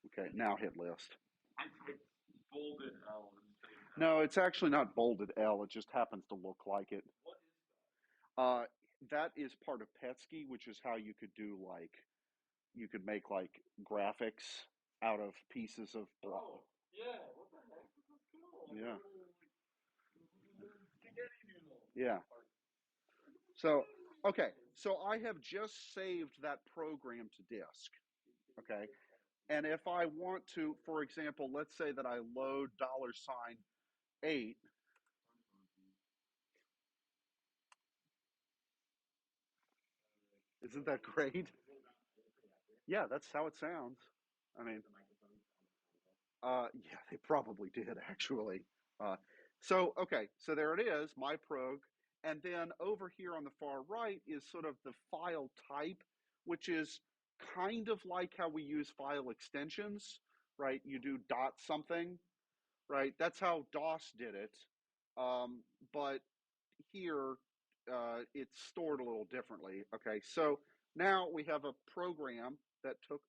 Okay. Now hit list. I typed bolded L instead of No, it's actually not bolded L. It just happens to look like it. What is That is part of Petsky, which is how you could do you could make graphics out of pieces of block. Oh, yeah. What the heck? This is cool. Yeah. Spaghetti noodle. Yeah. So, okay. So I have just saved that program to disk. Okay. And if I want to, for example, let's say that I load $8. Isn't that great? Yeah, that's how it sounds. I mean, yeah, they probably did actually. Okay, so there it is, my prog. And then over here on the far right is sort of the file type, which is kind of like how we use file extensions, right? You do dot something, right? That's how DOS did it. But here, it's stored a little differently. Okay, so now we have a program that took,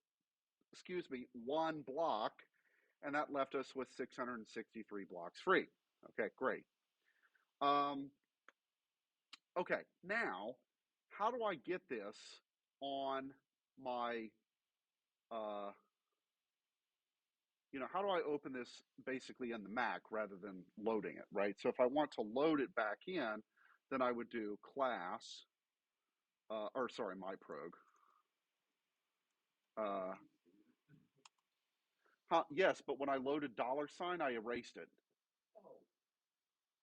excuse me, 1 block, and that left us with 663 blocks free. Okay, great. Okay, now, how do I get this on my, uh, how do I open this basically in the Mac rather than loading it, right? So if I want to load it back in, then I would do class, or sorry, my prog. Uh, yes, but when I loaded $, I erased it, Oh,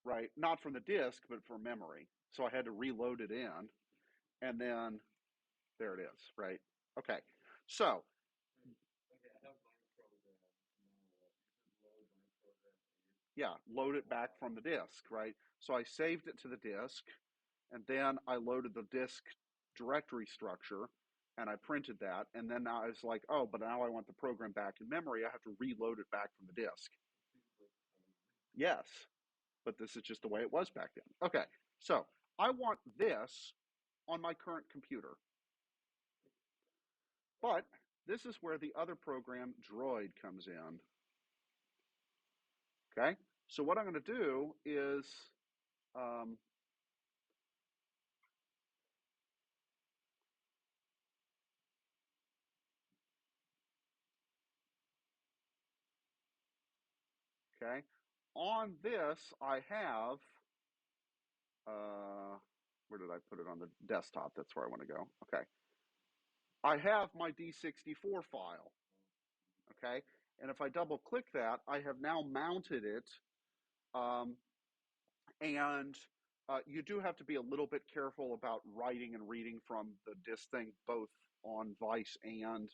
right? Not from the disk, but from memory. So I had to reload it in, and then there it is, right? Okay, so okay, I have my program. Now, you should load my program. yeah, load it back from the disk, right? So I saved it to the disk, and then I loaded the disk directory structure, and I printed that, and then I was like, oh, but now I want the program back in memory. I have to reload it back from the disk. Yes, but this is just the way it was back then. Okay, so I want this on my current computer, but this is where the other program, Droid, comes in. Okay, so what I'm going to do is um, okay, on this I have where did I put it on the desktop? That's where I want to go. Okay, I have my D64 file. Okay, and if I double click that, I have now mounted it. Um, and you do have to be a little bit careful about writing and reading from the disk thing, both on Vice and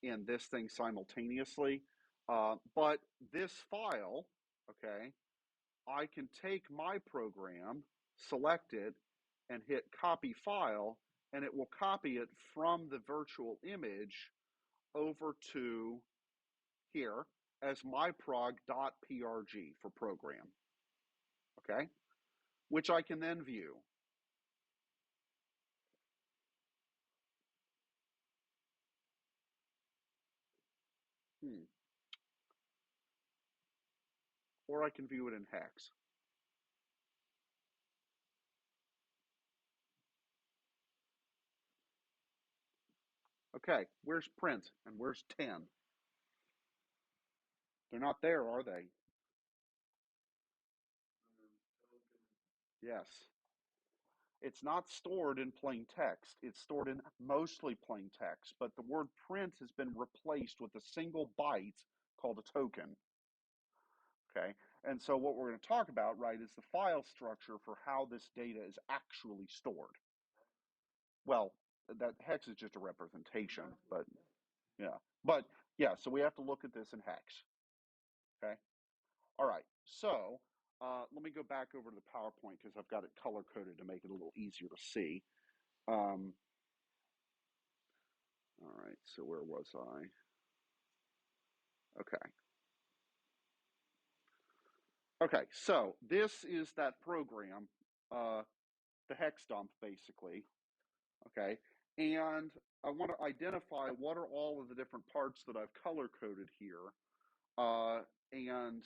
in this thing simultaneously. But this file, okay, I can take my program, select it, and hit copy file, and it will copy it from the virtual image over to here as myprog.prg for program, okay, which I can then view. Hmm. Or I can view it in hex. Okay, where's print and where's 10? They're not there, are they? Yes. It's not stored in plain text. It's stored in mostly plain text, but the word print has been replaced with a single byte called a token. Okay. And so what we're going to talk about, right, is the file structure for how this data is actually stored. Well, that hex is just a representation, but yeah. But yeah, so we have to look at this in hex. Okay. All right. So let me go back over to the PowerPoint because I've got it color coded to make it a little easier to see. Um, all right. So where was I? Okay. Okay. So this is that program, the Hex Dump, basically. Okay. And I want to identify what are all of the different parts that I've color coded here. And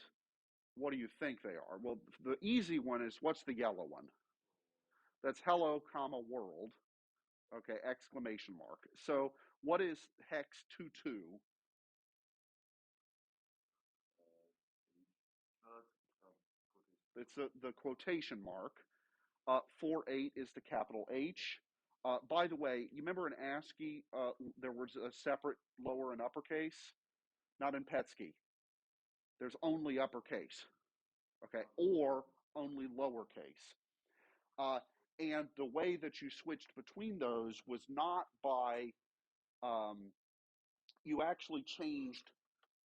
what do you think they are? Well, the easy one is what's the yellow one? That's hello, comma, world. Okay, exclamation mark. So what is hex 22? It's the quotation mark. 48 is the capital H. By the way, you remember in ASCII there was a separate lower and uppercase? Not in PETSCII. There's only uppercase, okay, or only lowercase. Uh, and the way that you switched between those was not by, um, you actually changed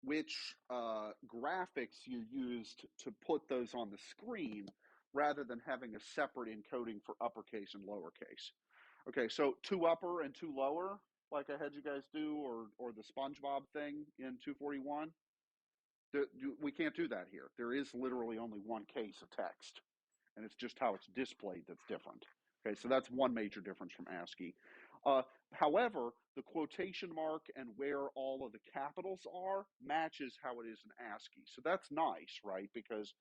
which graphics you used to put those on the screen rather than having a separate encoding for uppercase and lowercase. Okay, so two upper and two lower, like I had you guys do, or the SpongeBob thing in 241. We can't do that here. There is literally only one case of text, and it's just how it's displayed that's different. Okay, so that's one major difference from ASCII. However, the quotation mark and where all of the capitals are matches how it is in ASCII. So that's nice, right? Because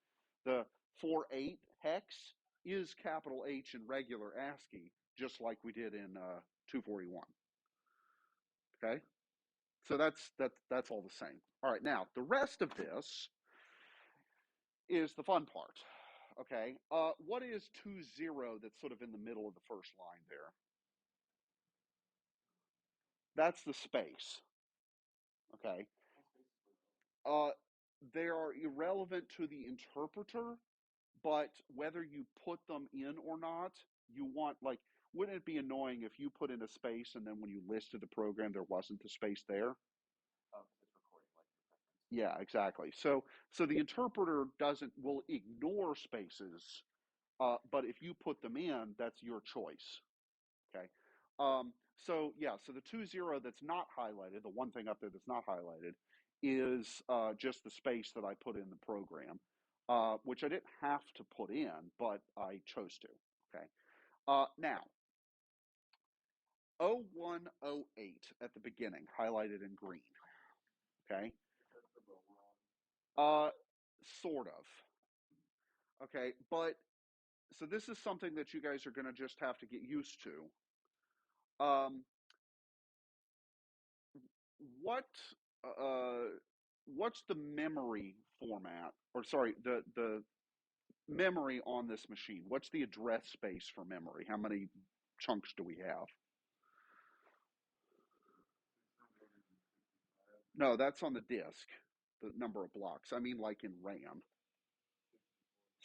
the 48 hex is capital H in regular ASCII, just like we did in 241. Okay, so that's all the same. All right, now the rest of this is the fun part. Okay, what is 20 that's sort of in the middle of the first line there? That's the space. Okay, they are irrelevant to the interpreter, but whether you put them in or not, you want, like, wouldn't it be annoying if you put in a space and then when you listed the program there wasn't the space there? Yeah, exactly. So the interpreter will ignore spaces, but if you put them in, that's your choice. Okay. So yeah, so the 20 that's not highlighted, the one thing up there that's not highlighted, is just the space that I put in the program, which I didn't have to put in, but I chose to. Okay. Now, 0108 at the beginning, highlighted in green. Okay. Sort of. Okay, but so this is something that you guys are going to just have to get used to. What what's the memory format, or sorry, the memory on this machine? What's the address space for memory? How many chunks do we have? No, that's on the disk, the number of blocks. I mean, like in RAM.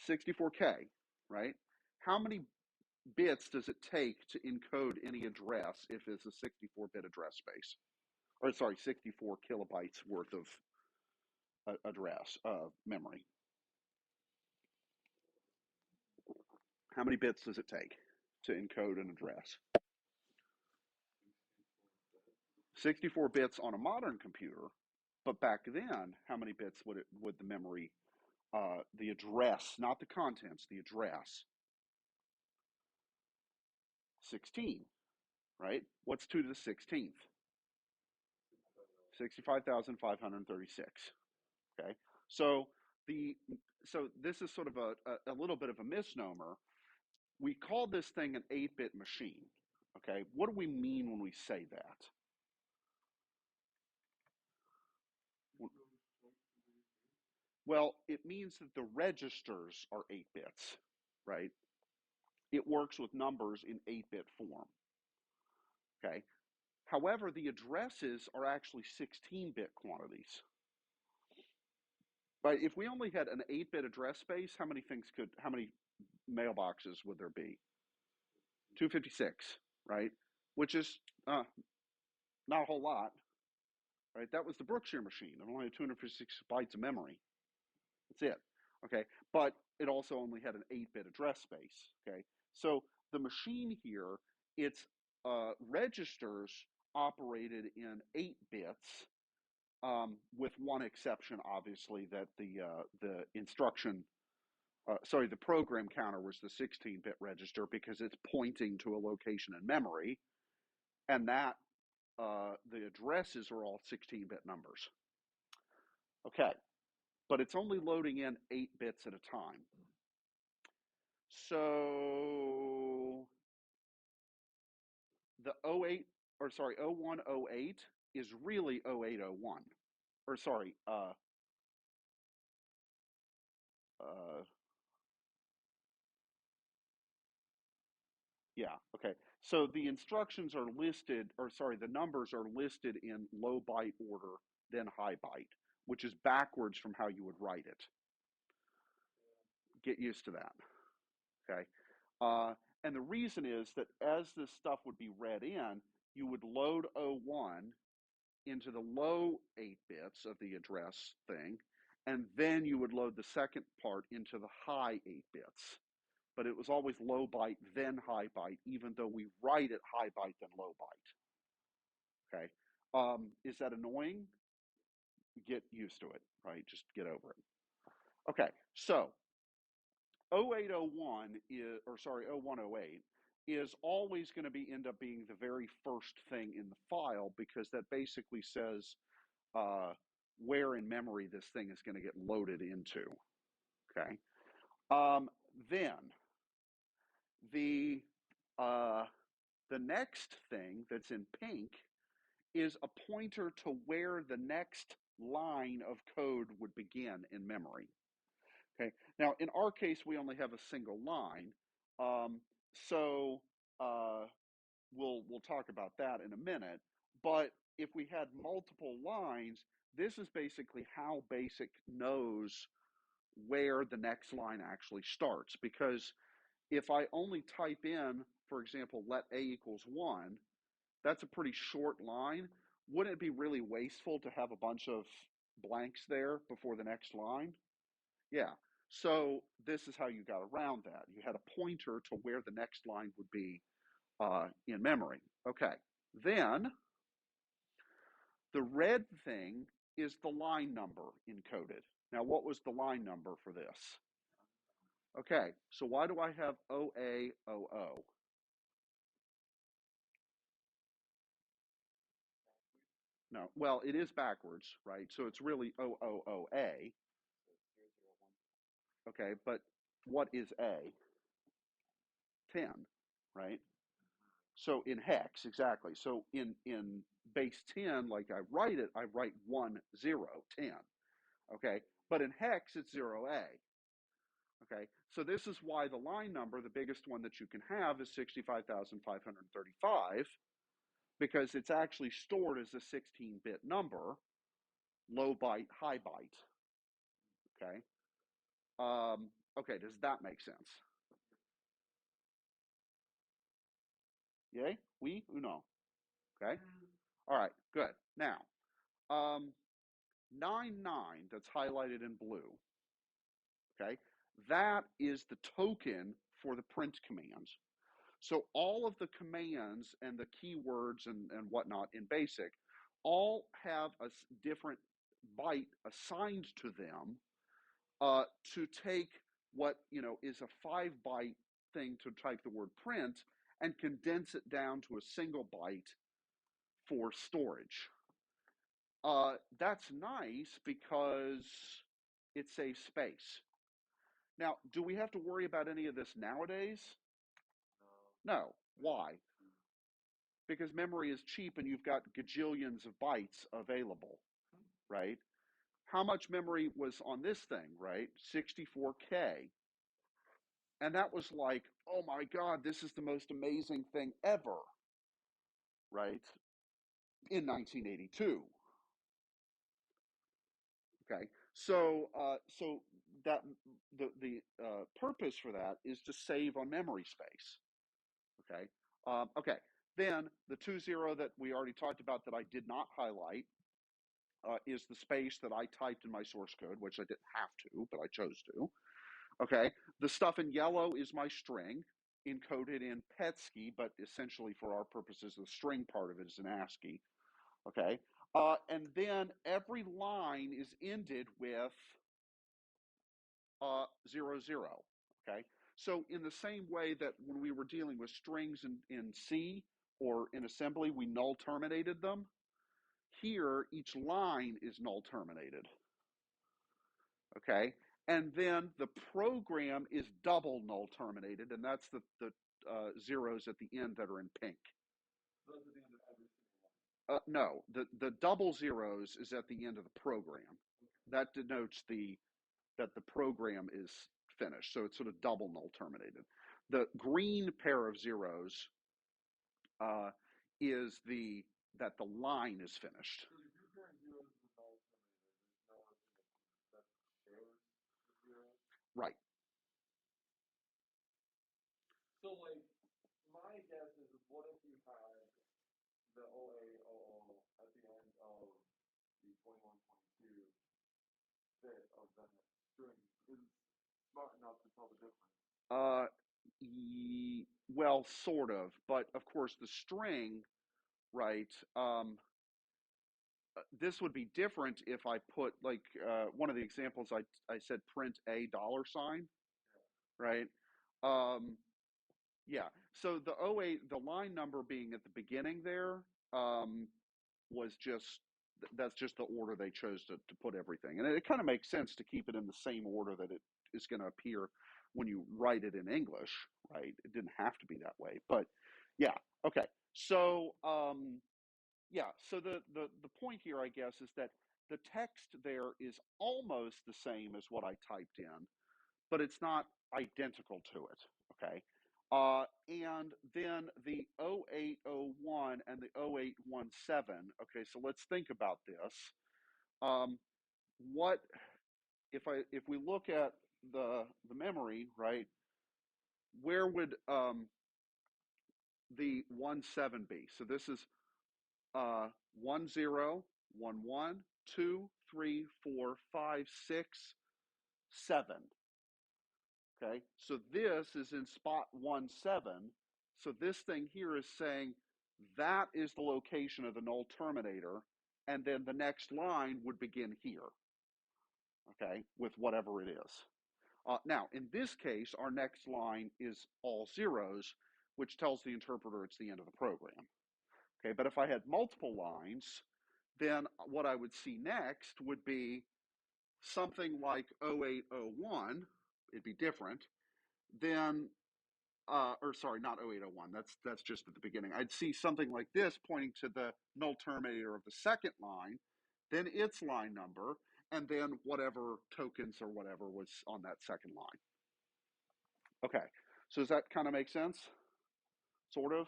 64K, right? How many bits does it take to encode any address if it's a 64-bit address space? Or sorry, 64 kilobytes worth of address memory. How many bits does it take to encode an address? 64 bits on a modern computer, but back then, how many bits would the memory, the address, not the contents, the address? 16, right? What's 2 to the 16th? 65,536. Okay, so this is sort of a little bit of a misnomer. We call this thing an 8-bit machine. Okay, what do we mean when we say that? Well, it means that the registers are 8 bits, right? It works with numbers in 8-bit form. Okay. However, the addresses are actually 16-bit quantities. Right? If we only had an 8-bit address space, how many mailboxes would there be? 256, right? Which is not a whole lot, right? That was the Brookshire machine. It only had 256 bytes of memory. That's it. Okay, but it also only had an 8-bit address space. Okay, so the machine here, its registers operated in 8 bits, with one exception, obviously, that the instruction, the program counter was the 16-bit register because it's pointing to a location in memory, and that the addresses are all 16-bit numbers. Okay, but it's only loading in 8 bits at a time. So the 0108 is really 0801. Or sorry, yeah, okay. So the instructions are listed, or sorry, the numbers are listed in low byte order, then high byte, which is backwards from how you would write it. Get used to that, okay? And the reason is that as this stuff would be read in, you would load 01 into the low 8 bits of the address thing, and then you would load the second part into the high 8 bits. But it was always low byte, then high byte, even though we write it high byte, then low byte. Okay. Is that annoying? Get used to it, right? Just get over it. Okay, so 0801 is, or sorry, 0108 is always going to end up being the very first thing in the file because that basically says where in memory this thing is going to get loaded into. Okay. Then The next thing that's in pink is a pointer to where the next line of code would begin in memory. Okay. Now, in our case, we only have a single line, so we'll talk about that in a minute. But if we had multiple lines, this is basically how BASIC knows where the next line actually starts. Because if I only type in, for example, let a equals 1, that's a pretty short line. Wouldn't it be really wasteful to have a bunch of blanks there before the next line? Yeah. So this is how you got around that. You had a pointer to where the next line would be in memory. Okay. Then the red thing is the line number encoded. Now, what was the line number for this? Okay. So why do I have OAOO? No. Well, it is backwards, right? So it's really OOOA. Okay. But what is A? 10, right? So in hex, exactly. So in base 10, like I write it, I write 1, 0, 10. Okay. But in hex, it's 0A. Okay. So this is why the line number, the biggest one that you can have, is 65,535, because it's actually stored as a 16-bit number, low byte, high byte. Okay. Okay. Does that make sense? Yay? Oui? Uno. Okay. All right. Good. Now, 99 that's highlighted in blue, okay, that is the token for the print commands. So all of the commands and the keywords and whatnot in BASIC all have a different byte assigned to them to take what is a 5-byte thing to type the word print and condense it down to a single byte for storage. That's nice because it saves space. Now, do we have to worry about any of this nowadays? No. Why? Because memory is cheap and you've got gajillions of bytes available, right? How much memory was on this thing, right? 64K. And that was like, oh my God, this is the most amazing thing ever, right? In 1982. Okay, so that the purpose for that is to save on memory space. Okay, okay. Then the 20 that we already talked about that I did not highlight is the space that I typed in my source code, which I didn't have to, but I chose to. Okay, the stuff in yellow is my string encoded in PETSCII, but essentially for our purposes, the string part of it is in ASCII. Okay, and then every line is ended with 00. Okay, so in the same way that when we were dealing with strings in C or in assembly, we null terminated them. Here, each line is null terminated. Okay, and then the program is double null terminated, and that's the zeros at the end that are in pink. Those are the end of every single one. No, the double zeros is at the end of the program. That denotes that the program is finished. So it's sort of double null terminated. The green pair of zeros is that the line is finished. So the group pair of zeros is null terminated. There's no other thing that shows the zeros. Right. So like my guess is what if you had the OAOO at the end of the 2122 bit of the string is smart enough to tell the difference. Well, sort of, but of course the string, right? This would be different if I put like one of the examples I said print a $, right? Um, yeah. So the the line number being at the beginning there was that's just the order they chose to put everything, and it kind of makes sense to keep it in the same order that it is going to appear when you write it in English, right? It didn't have to be that way, but yeah. Okay. So yeah. So the point here, I guess, is that the text there is almost the same as what I typed in, but it's not identical to it. Okay. And then the 0801 and the 0817. Okay, so let's think about this. What if we look at the memory, right? Where would the 17 be? So this is 1 0, 1 1, 2, 3, 4, 5, 6, 7. Okay, so this is in spot 1 7. So this thing here is saying that is the location of the null terminator, and then the next line would begin here. Okay, with whatever it is. Now, in this case, our next line is all zeros, which tells the interpreter it's the end of the program. Okay, but if I had multiple lines, then what I would see next would be something like 0801. It'd be different. Then, or sorry, not 0801. That's just at the beginning. I'd see something like this pointing to the null terminator of the second line, then its line number, and then whatever tokens or whatever was on that second line. Okay, so does that kind of make sense? Sort of?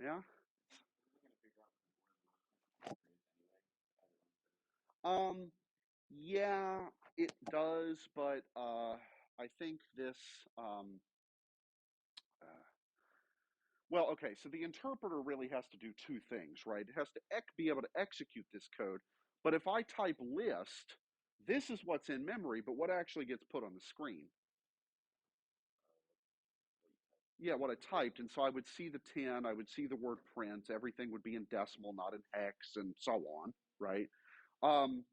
Yeah? Um, yeah, it does, but I think this, uh, well, okay, so the interpreter really has to do two things, right? It has to be able to execute this code, but if I type list, this is what's in memory, but what actually gets put on the screen? Yeah, what I typed, and so I would see the 10, I would see the word print, everything would be in decimal, not in hex, and so on, right? Um,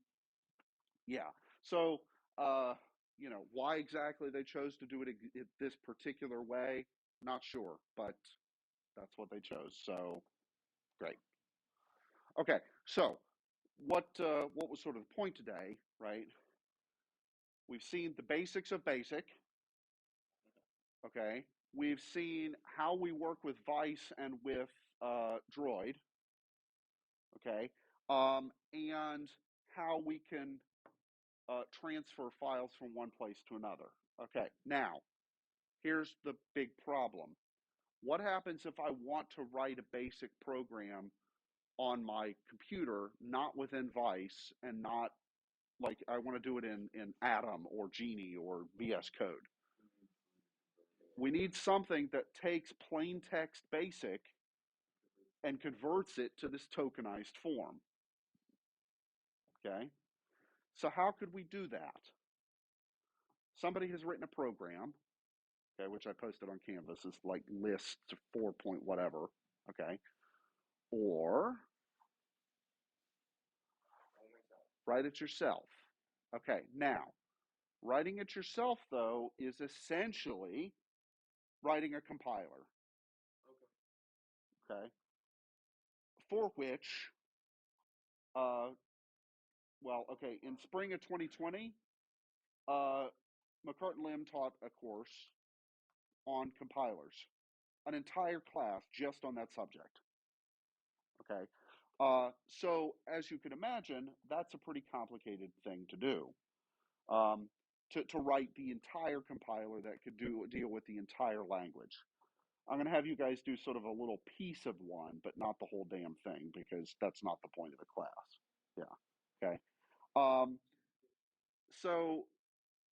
Yeah. So, why exactly they chose to do it this particular way, not sure, but that's what they chose. So, great. Okay. So, what was sort of the point today, right? We've seen the basics of BASIC. Okay. We've seen how we work with Vice and with Droid. Okay. And how we can transfer files from one place to another. Okay. Now, here's the big problem. What happens if I want to write a basic program on my computer, not within Vice, and not like I want to do it in Atom or Genie or VS Code? We need something that takes plain text basic and converts it to this tokenized form. Okay? So, how could we do that? Somebody has written a program, okay, which I posted on Canvas. It's like list 4 point whatever, okay? Or write it yourself. Okay, now, writing it yourself, though, is essentially writing a compiler, okay, for which, uh, well, okay, in spring of 2020, uh, McCart Lim taught a course on compilers, an entire class just on that subject, okay? So, as you can imagine, that's a pretty complicated thing to do. Um, to write the entire compiler that could deal with the entire language. I'm going to have you guys do sort of a little piece of one, but not the whole damn thing because that's not the point of the class. Yeah. Okay. Um, so,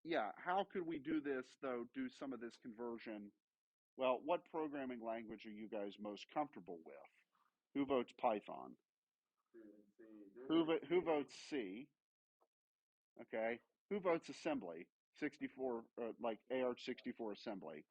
yeah, how could we do this, though, do some of this conversion? Well, what programming language are you guys most comfortable with? Who votes Python? Who votes C? Okay. Who votes assembly? 64, like AR64 assembly.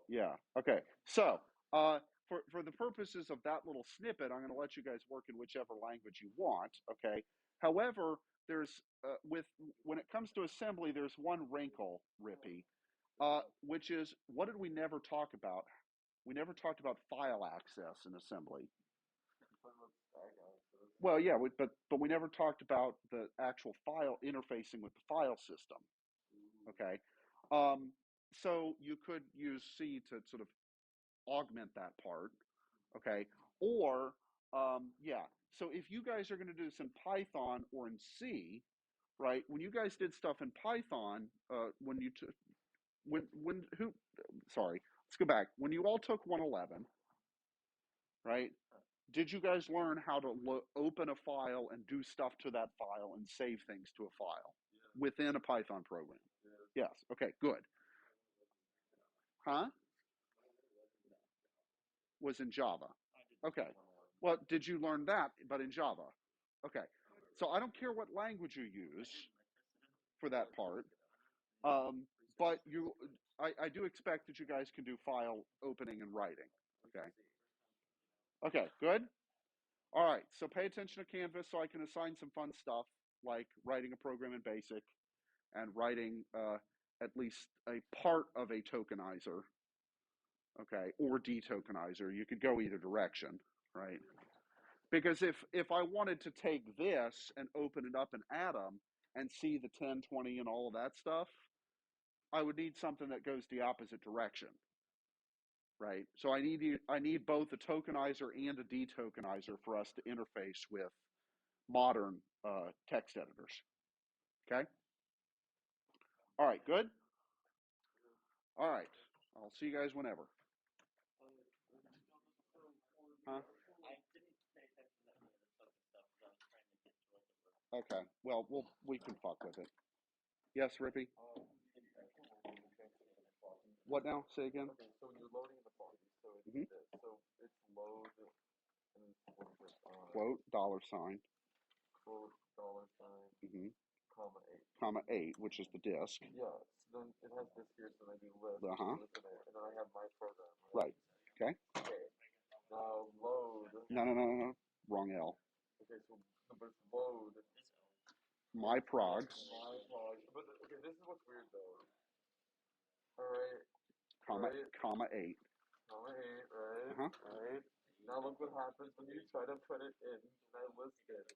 Yeah. Okay. So, for the purposes of that little snippet, I'm going to let you guys work in whichever language you want. Okay. However, there's with when it comes to assembly, there's one wrinkle, Rippy, which is what did we never talk about? We never talked about file access in assembly. Well, yeah, but we never talked about the actual file interfacing with the file system. Okay, um, so you could use C to sort of augment that part. Okay, or yeah. So if you guys are going to do this in Python or in C, right? When you guys did stuff in Python, when you when who? Sorry, let's go back. When you all took 111, right? Did you guys learn how to open a file and do stuff to that file and save things to a file within a Python program? Yes. Okay, good. Huh? Was in Java. Okay. Well, did you learn that, but in Java? Okay. So I don't care what language you use for that part, um, but I do expect that you guys can do file opening and writing. Okay. Okay, good. All right, so pay attention to Canvas so I can assign some fun stuff like writing a program in BASIC and writing at least a part of a tokenizer, okay, or detokenizer. You could go either direction, right? Because if I wanted to take this and open it up in Atom and see the 10, 20, and all of that stuff, I would need something that goes the opposite direction, right? So I need both a tokenizer and a detokenizer for us to interface with modern text editors. Okay. All right. Good. All right. I'll see you guys whenever. Huh? Okay. Well, we can fuck with it. Yes, Rippy. What now? Say again. Okay, so when you're loading the body, so it's Mhm. this. So it's load and what is it? Quote $sign Quote $, mhm, comma 8. comma 8, which is the disk. Yeah, so then it has this here, so then I do list, Uh-huh. list in there, and then I have my program, right? Right. Okay. Okay, now load. No. Wrong L. Okay, so but it's load. My progs. My pause. But okay, this is what's weird though. All right, Comma right, comma 8. comma 8, right, Uh-huh. right. Now look what happens when you try to put it in, and I list it.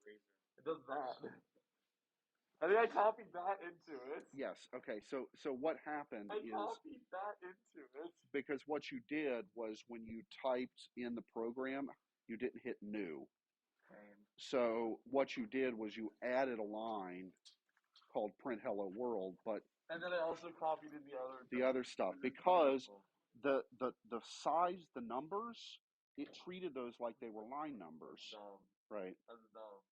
It does that. I think I copied that into it. Yes. Okay. So what happened I is copied that into it. because what you did was when you typed in the program, you didn't hit new. So what you did was you added a line called print hello world, but And then I also copied in the other the other stuff because the size, the numbers, it treated those like they were line numbers, dumb. right? That's dumb.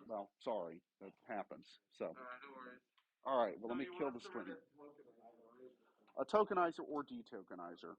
Well, sorry, that happens. So, Alright, no worries. all right, well, So let me you kill want the us to write string. a tokenizer, right? A tokenizer or detokenizer.